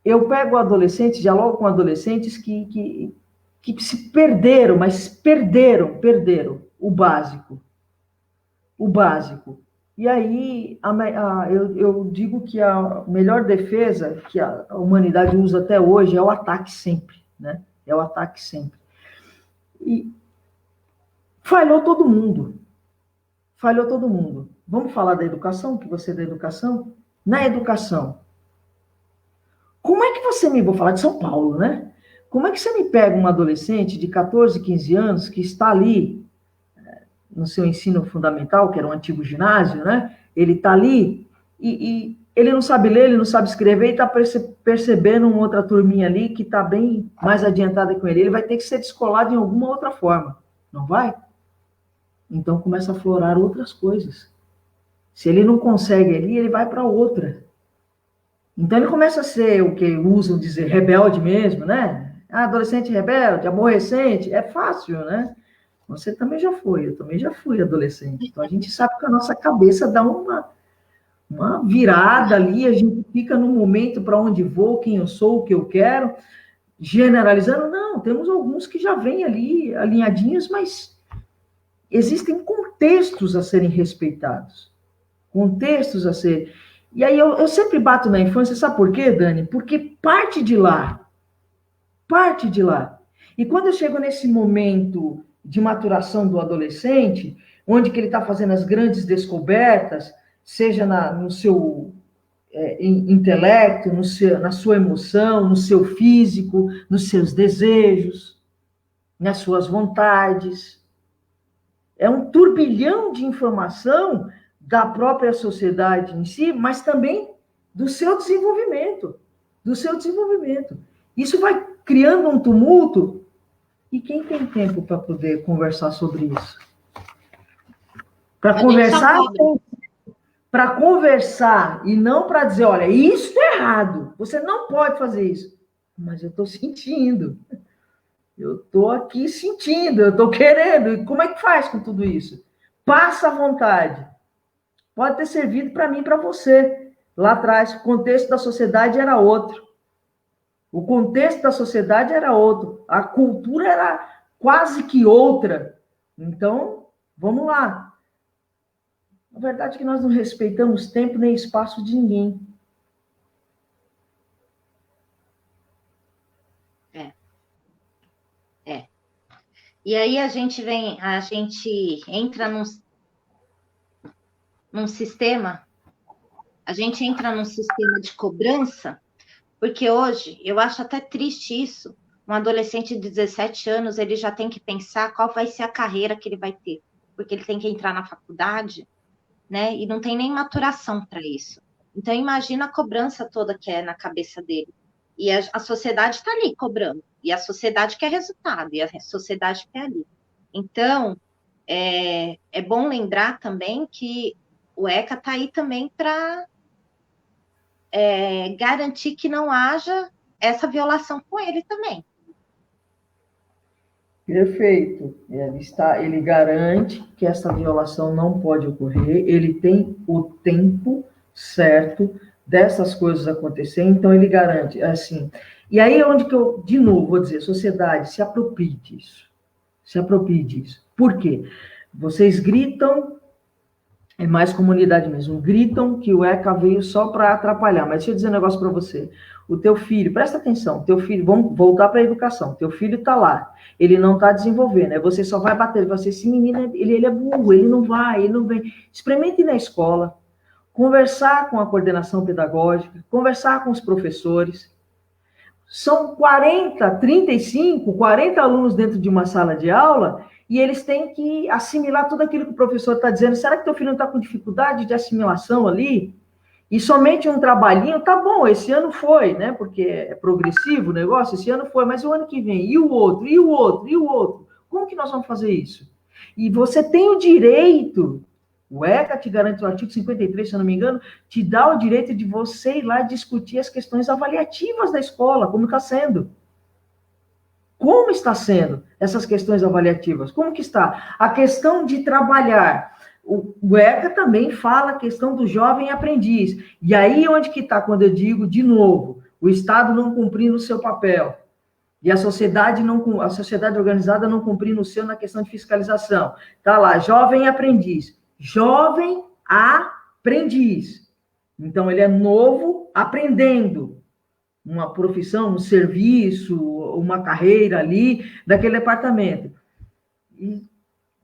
Eu pego adolescentes, dialogo com adolescentes que se perderam, mas perderam o básico. O básico. E aí, eu digo que a melhor defesa que a humanidade usa até hoje é o ataque sempre, né? É o ataque sempre. E falhou todo mundo. Falhou todo mundo. Vamos falar da educação, que você é da educação? Na educação, como é que você me... Vou falar de São Paulo, né? Como é que você me pega um adolescente de 14, 15 anos que está ali no seu ensino fundamental, que era um antigo ginásio, né? Ele está ali e ele não sabe ler, ele não sabe escrever e está percebendo uma outra turminha ali que está bem mais adiantada com ele. Ele vai ter que ser descolado em alguma outra forma, não vai? Então começa a aflorar outras coisas. Se ele não consegue ali, ele vai para outra. Então ele começa a ser o que usam dizer rebelde mesmo, né? Adolescente rebelde, aborrecente, é fácil, né? Você também já foi, eu também já fui adolescente. Então a gente sabe que a nossa cabeça dá uma virada ali, a gente fica num momento para onde vou, quem eu sou, o que eu quero, generalizando. Não, temos alguns que já vêm ali alinhadinhos, mas existem contextos a serem respeitados. Contextos a serem... E aí eu sempre bato na infância, sabe por quê, Dani? Porque parte de lá. Parte de lá. E quando eu chego nesse momento de maturação do adolescente, onde que ele está fazendo as grandes descobertas, seja no seu intelecto, na sua emoção, no seu físico, nos seus desejos, nas suas vontades. É um turbilhão de informação da própria sociedade em si, mas também do seu desenvolvimento. Do seu desenvolvimento. Isso vai criando um tumulto. E quem tem tempo para poder conversar sobre isso? Para conversar e não para dizer, olha, isso é errado, você não pode fazer isso. Mas eu estou sentindo. Eu estou aqui sentindo, eu estou querendo. E como é que faz com tudo isso? Passa à vontade. Pode ter servido para mim e para você. Lá atrás, o contexto da sociedade era outro. O contexto da sociedade era outro. A cultura era quase que outra. Então, vamos lá. A verdade é que nós não respeitamos tempo nem espaço de ninguém. E aí a gente entra num sistema a gente entra num sistema de cobrança, porque hoje, eu acho até triste isso, um adolescente de 17 anos, ele já tem que pensar qual vai ser a carreira que ele vai ter, porque ele tem que entrar na faculdade, né? E não tem nem maturação para isso. Então, imagina a cobrança toda que é na cabeça dele. E a sociedade está ali cobrando, e a sociedade quer resultado, e a sociedade quer ali. Então, é bom lembrar também que o ECA está aí também para garantir que não haja essa violação com ele também. Perfeito. Ele garante que essa violação não pode ocorrer, ele tem o tempo certo dessas coisas acontecerem, então ele garante, assim. E aí é onde que eu, de novo, vou dizer, sociedade, se aproprie disso. Se aproprie disso. Por quê? Vocês gritam, é mais comunidade mesmo, gritam que o ECA veio só para atrapalhar. Mas deixa eu dizer um negócio para você. O teu filho, presta atenção, teu filho, vamos voltar para a educação. Teu filho está lá, ele não está desenvolvendo, aí você só vai bater, você, esse menino, ele é burro, ele não vai, ele não vem. Experimente ir na escola, conversar com a coordenação pedagógica, conversar com os professores. São 40, 35, 40 alunos dentro de uma sala de aula e eles têm que assimilar tudo aquilo que o professor está dizendo. Será que teu filho não está com dificuldade de assimilação ali? E somente um trabalhinho, tá bom, esse ano foi, né? Porque é progressivo o negócio, esse ano foi, mas o ano que vem, e o outro, e o outro, e o outro? Como que nós vamos fazer isso? E você tem o direito, o ECA te garante, o artigo 53, se eu não me engano, te dá o direito de você ir lá discutir as questões avaliativas da escola, como está sendo. Como está sendo essas questões avaliativas? Como que está? A questão de trabalhar. O ECA também fala a questão do jovem aprendiz. E aí onde que está, quando eu digo, de novo, o Estado não cumprindo o seu papel. E a sociedade organizada não cumprindo o seu na questão de fiscalização. Está lá, jovem aprendiz. Jovem aprendiz. Então, ele é novo aprendendo uma profissão, um serviço, uma carreira ali daquele departamento. E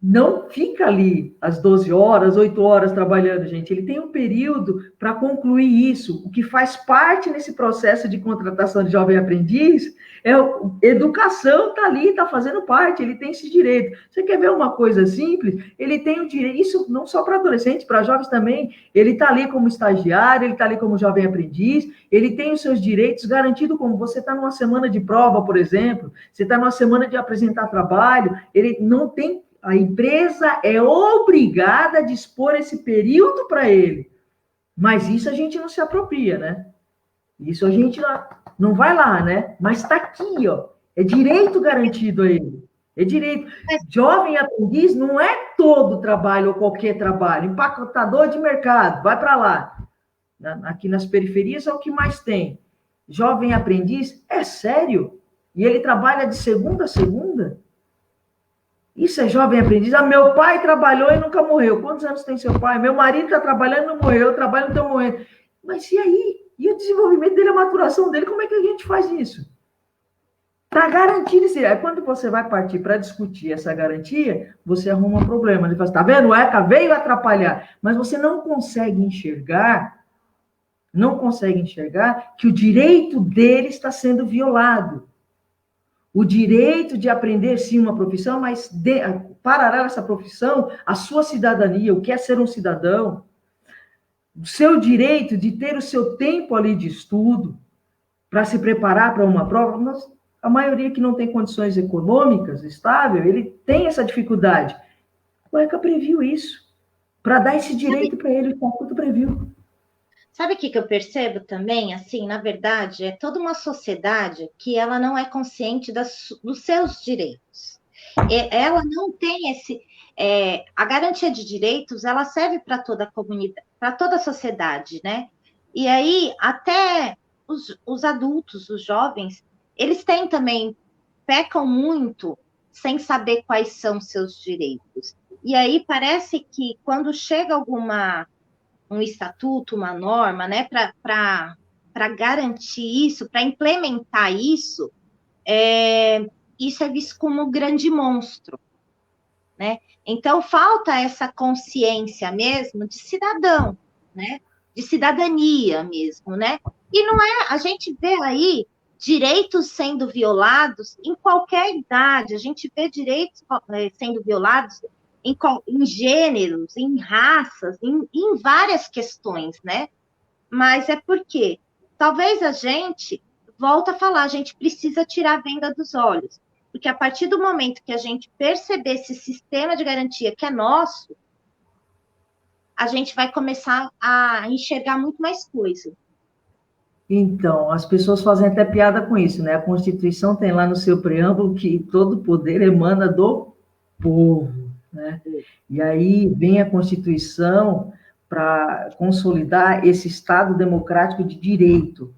não fica ali às 12 horas, 8 horas trabalhando, gente. Ele tem um período para concluir isso. O que faz parte nesse processo de contratação de jovem aprendiz é educação, está ali, está fazendo parte, ele tem esse direito. Você quer ver uma coisa simples? Ele tem o direito, isso não só para adolescentes, para jovens também. Ele está ali como estagiário, ele está ali como jovem aprendiz, ele tem os seus direitos garantidos, como você está numa semana de prova, por exemplo, você está numa semana de apresentar trabalho, ele não tem. A empresa é obrigada a dispor esse período para ele. Mas isso a gente não se apropria, né? Isso a gente não vai lá, né? Mas está aqui, ó. É direito garantido a ele. É direito. Jovem aprendiz não é todo trabalho ou qualquer trabalho. Empacotador de mercado, vai para lá. Aqui nas periferias é o que mais tem. Jovem aprendiz, é sério? E ele trabalha de segunda a segunda? Isso é jovem aprendiz. Ah, meu pai trabalhou e nunca morreu. Quantos anos tem seu pai? Meu marido está trabalhando e não morreu. Eu trabalho e não estou morrendo. Mas e aí? E o desenvolvimento dele, a maturação dele? Como é que a gente faz isso? Para garantir isso. Aí quando você vai partir para discutir essa garantia, você arruma um problema. Ele fala, tá vendo? O ECA veio atrapalhar. Mas você não consegue enxergar que o direito dele está sendo violado. O direito de aprender, sim, uma profissão, mas paralelo a essa profissão, a sua cidadania, o que é ser um cidadão, o seu direito de ter o seu tempo ali de estudo, para se preparar para uma prova, mas a maioria que não tem condições econômicas estáveis, ele tem essa dificuldade. O ECA previu isso, para dar esse direito para ele, o Estatuto previu. Sabe o que eu percebo também? Assim, na verdade, é toda uma sociedade que ela não é consciente dos seus direitos. Ela não tem esse... a garantia de direitos, ela serve para toda a comunidade, para toda a sociedade, né? E aí, até os adultos, os jovens, eles têm também, pecam muito sem saber quais são seus direitos. E aí parece que quando chega um estatuto, uma norma, né, para garantir isso, para implementar isso, isso é visto como um grande monstro, né? Então falta essa consciência mesmo de cidadão, né? de cidadania mesmo, né? E não é, a gente vê aí direitos sendo violados em qualquer idade, a gente vê direitos sendo violados em gêneros, em raças, em várias questões, né? Mas é porque talvez a gente, volta a falar, a gente precisa tirar a venda dos olhos. Porque a partir do momento que a gente perceber esse sistema de garantia que é nosso, a gente vai começar a enxergar muito mais coisa. Então, as pessoas fazem até piada com isso, né? A Constituição tem lá no seu preâmbulo que todo poder emana do povo, né? E aí vem a Constituição para consolidar esse Estado democrático de direito.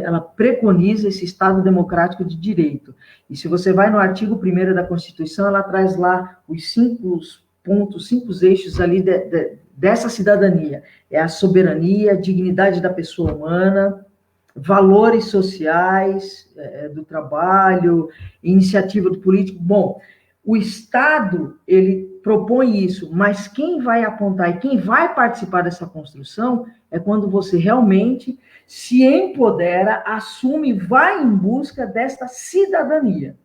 Ela preconiza esse Estado democrático de direito. E se você vai no artigo 1º da Constituição, ela traz lá os 5 pontos, 5 eixos ali dessa cidadania. É a soberania, a dignidade da pessoa humana, valores sociais, do trabalho, iniciativa do político. Bom, o Estado, ele propõe isso, mas quem vai apontar e quem vai participar dessa construção é quando você realmente se empodera, assume, vai em busca desta cidadania.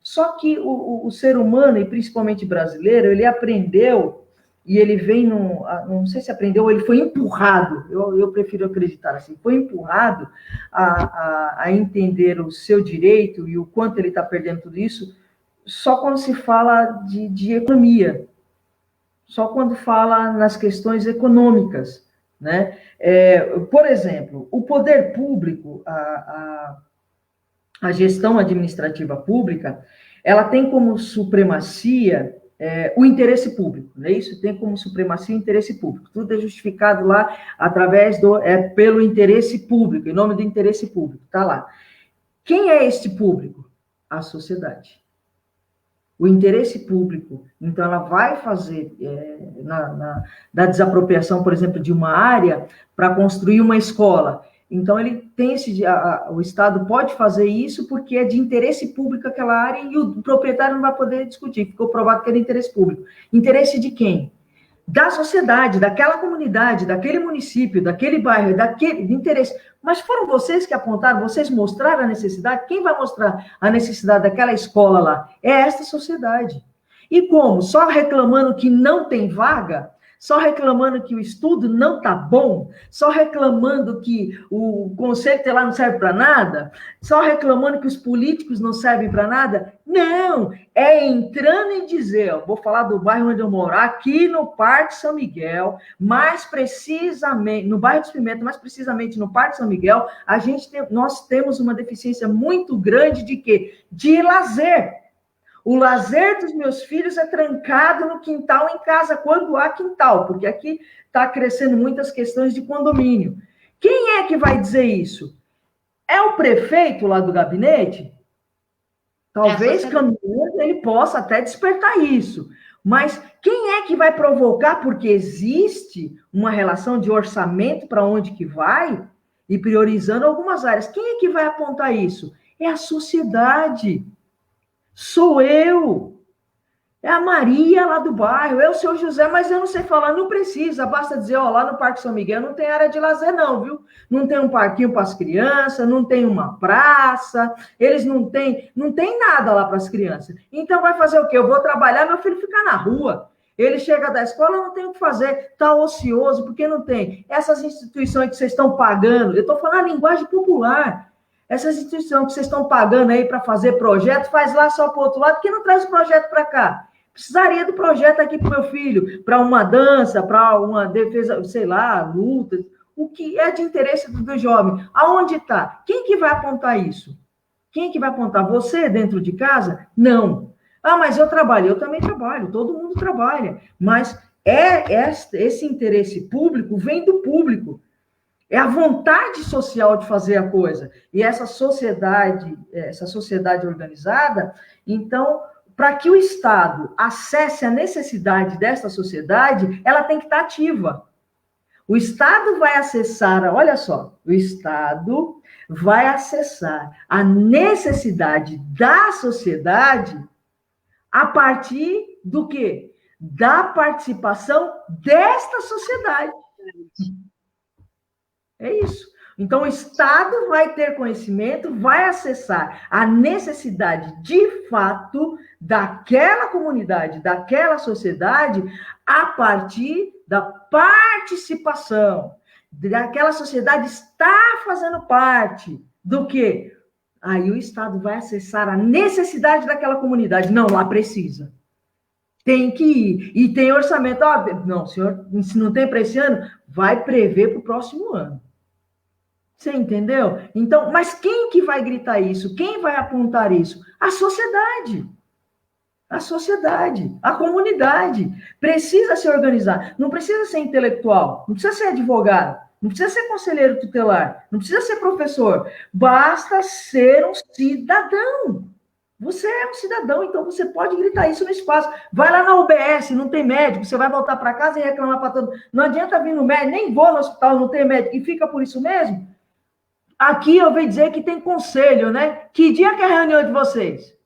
Só que o ser humano, e principalmente brasileiro, ele aprendeu, e ele vem, não sei se aprendeu, ele foi empurrado, eu prefiro acreditar assim, foi empurrado a entender o seu direito e o quanto ele está perdendo tudo isso, só quando se fala de economia, só quando fala nas questões econômicas, né? Por exemplo, o poder público, a gestão administrativa pública, ela tem como supremacia o interesse público, não é isso? Tem como supremacia o interesse público. Tudo é justificado lá através pelo interesse público, em nome do interesse público, está lá. Quem é este público? A sociedade. O interesse público, então ela vai fazer, na desapropriação, por exemplo, de uma área para construir uma escola. Então, ele tem o Estado pode fazer isso porque é de interesse público aquela área e o proprietário não vai poder discutir. Ficou provado que é de interesse público. Interesse de quem? Da sociedade, daquela comunidade, daquele município, daquele bairro, de interesse. Mas foram vocês que apontaram, vocês mostraram a necessidade? Quem vai mostrar a necessidade daquela escola lá? É esta sociedade. E como? Só reclamando que não tem vaga? Só reclamando que o estudo não está bom, só reclamando que o conselho lá não serve para nada, só reclamando que os políticos não servem para nada. Não, é entrando e dizer, vou falar do bairro onde eu moro, aqui no Parque São Miguel, mais precisamente, no bairro dos Pimentas, mais precisamente no Parque São Miguel, nós temos uma deficiência muito grande de quê? De lazer. O lazer dos meus filhos é trancado no quintal em casa, quando há quintal, porque aqui está crescendo muitas questões de condomínio. Quem é que vai dizer isso? É o prefeito lá do gabinete? Talvez caminhando ele possa até despertar isso. Mas quem é que vai provocar? Porque existe uma relação de orçamento para onde que vai e priorizando algumas áreas. Quem é que vai apontar isso? É a sociedade. Sou eu, é a Maria lá do bairro, é o seu José, mas eu não sei falar, não precisa, basta dizer, lá no Parque São Miguel não tem área de lazer não, viu? Não tem um parquinho para as crianças, não tem uma praça, eles não têm nada lá para as crianças. Então vai fazer o quê? Eu vou trabalhar, meu filho fica na rua. Ele chega da escola, não tem o que fazer, está ocioso, porque não tem. Essas instituições que vocês estão pagando, eu estou falando a linguagem popular, essas instituições que vocês estão pagando aí para fazer projeto, faz lá só para o outro lado, por que não traz o projeto para cá? Precisaria do projeto aqui para o meu filho, para uma dança, para uma defesa, sei lá, luta, o que é de interesse do jovem. Aonde está? Quem que vai apontar isso? Quem que vai apontar? Você dentro de casa? Não. Mas eu trabalho. Eu também trabalho, todo mundo trabalha. Mas esse interesse público vem do público. É a vontade social de fazer a coisa. E essa sociedade organizada, então, para que o Estado acesse a necessidade dessa sociedade, ela tem que estar ativa. O Estado vai acessar, olha só, o Estado vai acessar a necessidade da sociedade a partir do quê? da participação desta sociedade. É isso. Então, o Estado vai ter conhecimento, vai acessar a necessidade de fato daquela comunidade, daquela sociedade, a partir da participação. Daquela sociedade está fazendo parte do quê? Aí o Estado vai acessar a necessidade daquela comunidade. Não, lá precisa. Tem que ir. E tem orçamento. Não, senhor, se não tem para esse ano, vai prever para o próximo ano. Você entendeu? Então, mas quem que vai gritar isso? Quem vai apontar isso? A sociedade. A sociedade, a comunidade. Precisa se organizar. Não precisa ser intelectual, não precisa ser advogado, não precisa ser conselheiro tutelar, não precisa ser professor. Basta ser um cidadão. Você é um cidadão, então você pode gritar isso no espaço. Vai lá na UBS, não tem médico, você vai voltar para casa e reclamar para todo mundo. Não adianta vir no médico, nem vou no hospital, não tem médico, e fica por isso mesmo. Aqui eu ouvi dizer que tem conselho, né? Que dia que é a reunião de vocês?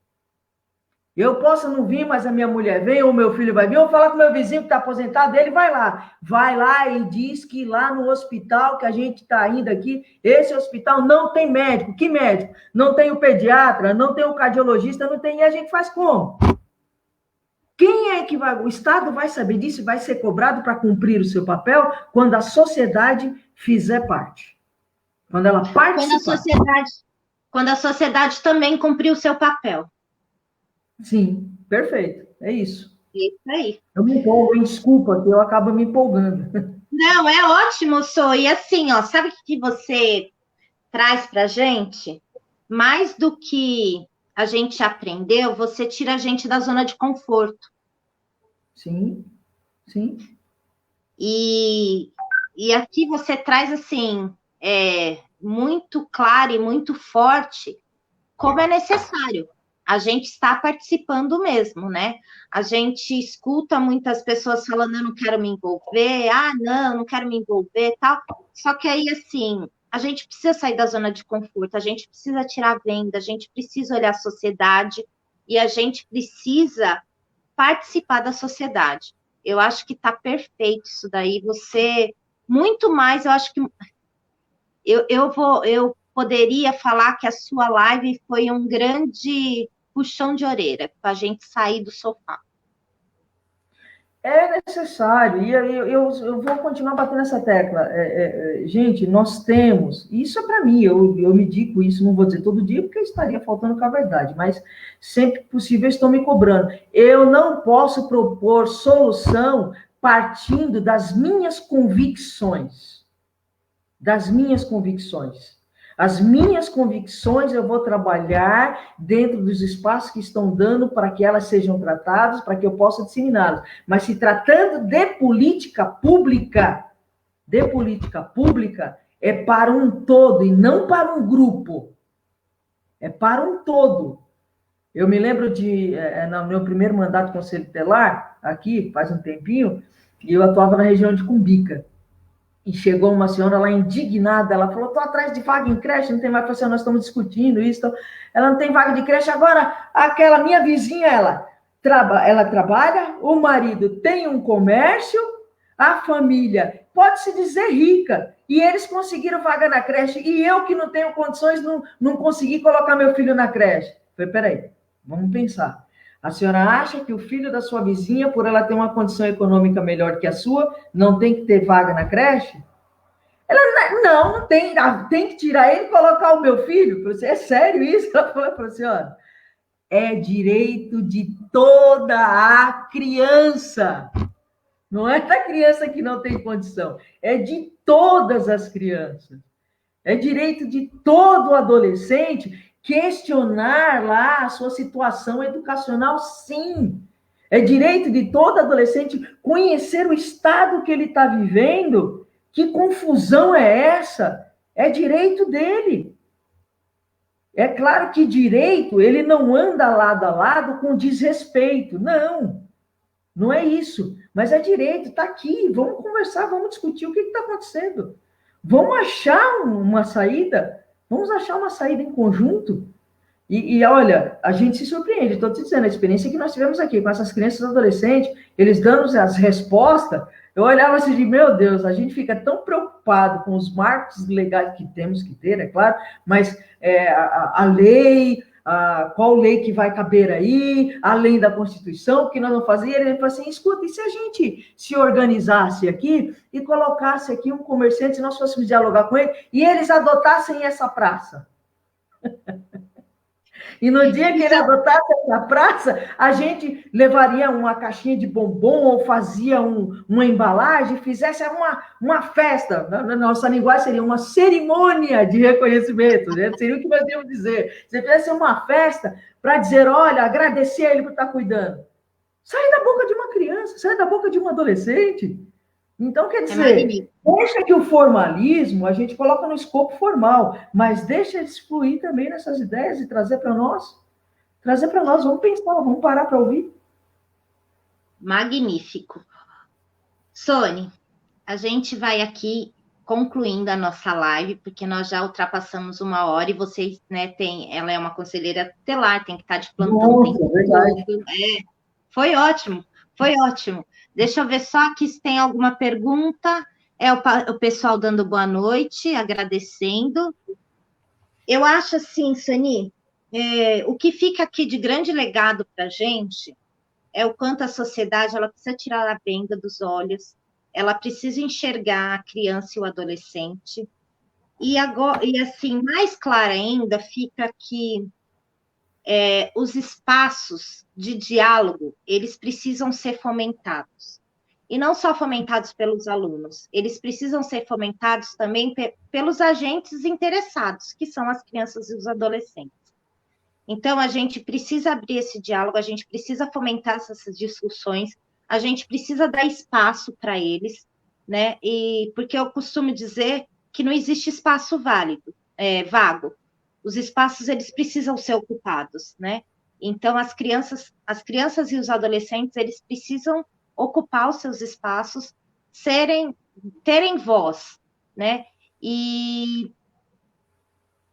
Eu posso não vir, mas a minha mulher vem, ou o meu filho vai vir, ou falar com o meu vizinho que está aposentado, ele vai lá. Vai lá e diz que lá no hospital que a gente está indo aqui, esse hospital não tem médico. Que médico? Não tem o pediatra, não tem o cardiologista, não tem. E a gente faz como? Quem é que vai... O Estado vai saber disso, vai ser cobrado para cumprir o seu papel quando a sociedade fizer parte. Quando ela participar. Quando a sociedade também cumprir o seu papel. Sim, perfeito. É isso. Isso aí. Eu me empolgo, desculpa, que eu acabo me empolgando. Não, é ótimo, Sô. E assim, ó, sabe o que você traz para a gente? Mais do que a gente aprendeu, você tira a gente da zona de conforto. Sim, sim. E aqui você traz, assim, muito claro e muito forte como é necessário. A gente está participando mesmo, né? A gente escuta muitas pessoas falando, eu não quero me envolver, não quero me envolver, tal. Só que aí, assim, a gente precisa sair da zona de conforto, a gente precisa tirar a venda, a gente precisa olhar a sociedade e a gente precisa participar da sociedade. Eu acho que está perfeito isso daí. Você, muito mais, eu acho que eu poderia falar que a sua live foi um grande puxão de orelha para a gente sair do sofá. É necessário, e eu vou continuar batendo essa tecla. Gente, nós temos, isso é para mim, eu me digo isso, não vou dizer todo dia, porque estaria faltando com a verdade, mas sempre que possível estou me cobrando. Eu não posso propor solução partindo das minhas convicções. Das minhas convicções. As minhas convicções eu vou trabalhar dentro dos espaços que estão dando para que elas sejam tratadas, para que eu possa disseminá-las. Mas se tratando de política pública, é para um todo e não para um grupo. É para um todo. Eu me lembro no meu primeiro mandato de conselho tutelar, aqui, faz um tempinho, e eu atuava na região de Cumbica. E chegou uma senhora lá indignada, ela falou, estou atrás de vaga em creche, não tem mais, assim, nós estamos discutindo isso, então, ela não tem vaga de creche, agora aquela minha vizinha, ela trabalha, o marido tem um comércio, a família pode-se dizer rica, e eles conseguiram vaga na creche, e eu que não tenho condições, não consegui colocar meu filho na creche. Eu falei, peraí, vamos pensar. A senhora acha que o filho da sua vizinha, por ela ter uma condição econômica melhor que a sua, não tem que ter vaga na creche? Ela, não tem, tem que tirar ele e colocar o meu filho. Eu falei, é sério isso? Ela falou assim, olha, é direito de toda a criança. Não é da criança que não tem condição, é de todas as crianças. É direito de todo adolescente questionar lá a sua situação educacional, sim. É direito de todo adolescente conhecer o estado que ele está vivendo. Que confusão é essa? É direito dele. É claro que direito, ele não anda lado a lado com desrespeito. Não, não é isso. Mas é direito, está aqui. Vamos conversar, vamos discutir o que está acontecendo. Vamos achar uma saída. Vamos achar uma saída em conjunto. E olha, a gente se surpreende, estou te dizendo, a experiência que nós tivemos aqui com essas crianças e adolescentes, eles dando as respostas, eu olhava assim de, meu Deus, a gente fica tão preocupado com os marcos legais que temos que ter, é claro, mas a lei, qual lei que vai caber aí, além da Constituição, o que nós vamos fazer? Ele falou assim, escuta, e se a gente se organizasse aqui e colocasse aqui um comerciante, se nós fôssemos dialogar com ele, e eles adotassem essa praça? E no dia que ele adotasse essa praça, a gente levaria uma caixinha de bombom ou fazia uma embalagem, fizesse uma festa. Na nossa linguagem seria uma cerimônia de reconhecimento, né? Seria o que nós íamos dizer. Se fizesse uma festa para dizer, olha, agradecer a ele por estar cuidando. Sai da boca de uma criança, sai da boca de um adolescente. Então, quer dizer, deixa que o formalismo a gente coloca no escopo formal, mas deixa eles fluir também nessas ideias e trazer para nós. Trazer para nós, vamos pensar, vamos parar para ouvir. Magnífico. Sônia, a gente vai aqui concluindo a nossa live, porque nós já ultrapassamos 1 hora e vocês, né, ela é uma conselheira tutelar, tem que estar de plantão. Nossa, verdade. Foi ótimo, foi ótimo. Deixa eu ver só aqui se tem alguma pergunta. O pessoal dando boa noite, agradecendo. Eu acho assim, Soni, o que fica aqui de grande legado para a gente é o quanto a sociedade ela precisa tirar a venda dos olhos, ela precisa enxergar a criança e o adolescente. E agora, e assim, mais clara ainda fica que os espaços de diálogo, eles precisam ser fomentados. E não só fomentados pelos alunos, eles precisam ser fomentados também pelos agentes interessados, que são as crianças e os adolescentes. Então, a gente precisa abrir esse diálogo, a gente precisa fomentar essas discussões, a gente precisa dar espaço para eles, né? E porque eu costumo dizer que não existe espaço vago. Os espaços, eles precisam ser ocupados, né? Então, as crianças e os adolescentes, eles precisam ocupar os seus espaços, terem voz, né? E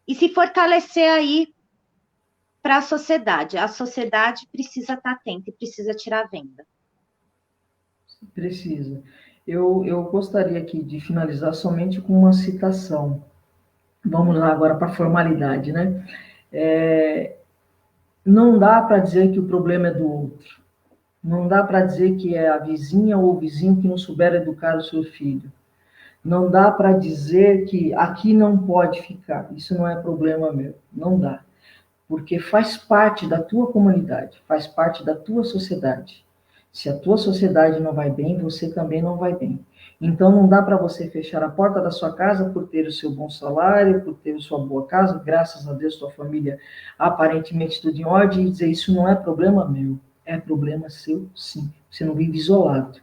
se fortalecer aí para a sociedade. A sociedade precisa estar atenta e precisa tirar a venda. Precisa. Eu gostaria aqui de finalizar somente com uma citação. Vamos lá agora para a formalidade, né? Não dá para dizer que o problema é do outro. Não dá para dizer que é a vizinha ou o vizinho que não souber educar o seu filho. Não dá para dizer que aqui não pode ficar. Isso não é problema meu. Não dá. Porque faz parte da tua comunidade, faz parte da tua sociedade. Se a tua sociedade não vai bem, você também não vai bem. Então, não dá para você fechar a porta da sua casa por ter o seu bom salário, por ter a sua boa casa, graças a Deus, sua família aparentemente tudo em ordem, e dizer, isso não é problema meu, é problema seu, sim. Você não vive isolado.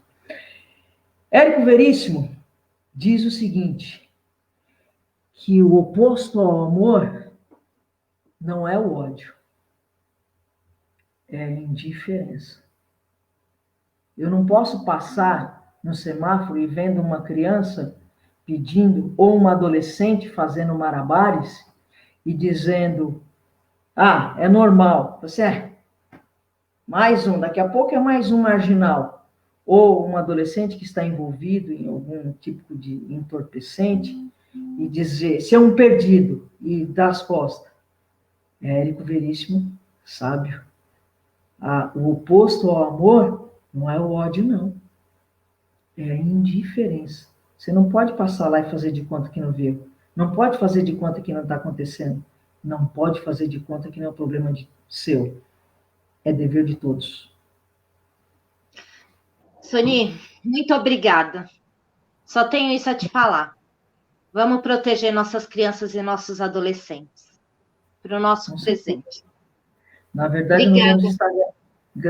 Érico Veríssimo diz o seguinte, que o oposto ao amor não é o ódio, é a indiferença. Eu não posso passar no semáforo e vendo uma criança pedindo, ou uma adolescente fazendo malabares e dizendo, é normal. Você mais um, daqui a pouco é mais um marginal. Ou um adolescente que está envolvido em algum tipo de entorpecente e dizer, se é um perdido e dá as costas. Érico Veríssimo, sábio. O oposto ao amor não é o ódio, não. É a indiferença. Você não pode passar lá e fazer de conta que não viu. Não pode fazer de conta que não está acontecendo. Não pode fazer de conta que não é um problema seu. É dever de todos. Soni, muito obrigada. Só tenho isso a te falar. Vamos proteger nossas crianças e nossos adolescentes. Para o nosso presente. Na verdade, nós vamos estar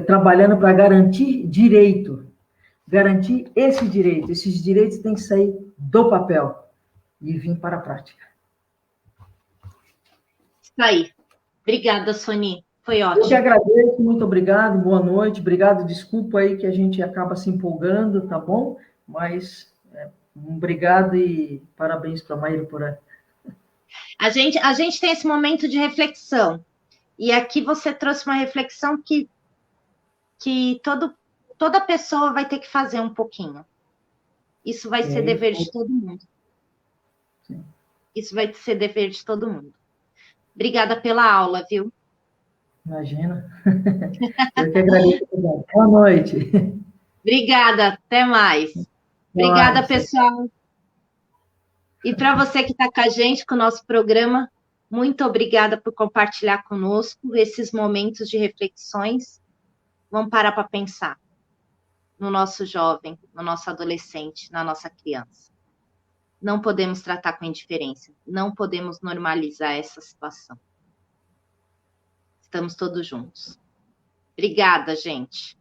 trabalhando para garantir direito. Garantir esse direito. Esses direitos têm que sair do papel e vir para a prática. Isso aí. Obrigada, Soni. Foi ótimo. Eu que agradeço, muito obrigado, boa noite. Obrigado, desculpa aí que a gente acaba se empolgando, tá bom? Mas obrigado e parabéns para a Maíra por aí. A gente tem esse momento de reflexão. E aqui você trouxe uma reflexão que toda pessoa vai ter que fazer um pouquinho. Isso vai ser dever de todo mundo. Sim. Isso vai ser dever de todo mundo. Obrigada pela aula, viu? Imagina. Eu que agradeço. Boa noite. Obrigada, até mais. Obrigada, pessoal. E para você que está com a gente, com o nosso programa, muito obrigada por compartilhar conosco esses momentos de reflexões. Vamos parar para pensar no nosso jovem, no nosso adolescente, na nossa criança. Não podemos tratar com indiferença, não podemos normalizar essa situação. Estamos todos juntos. Obrigada, gente.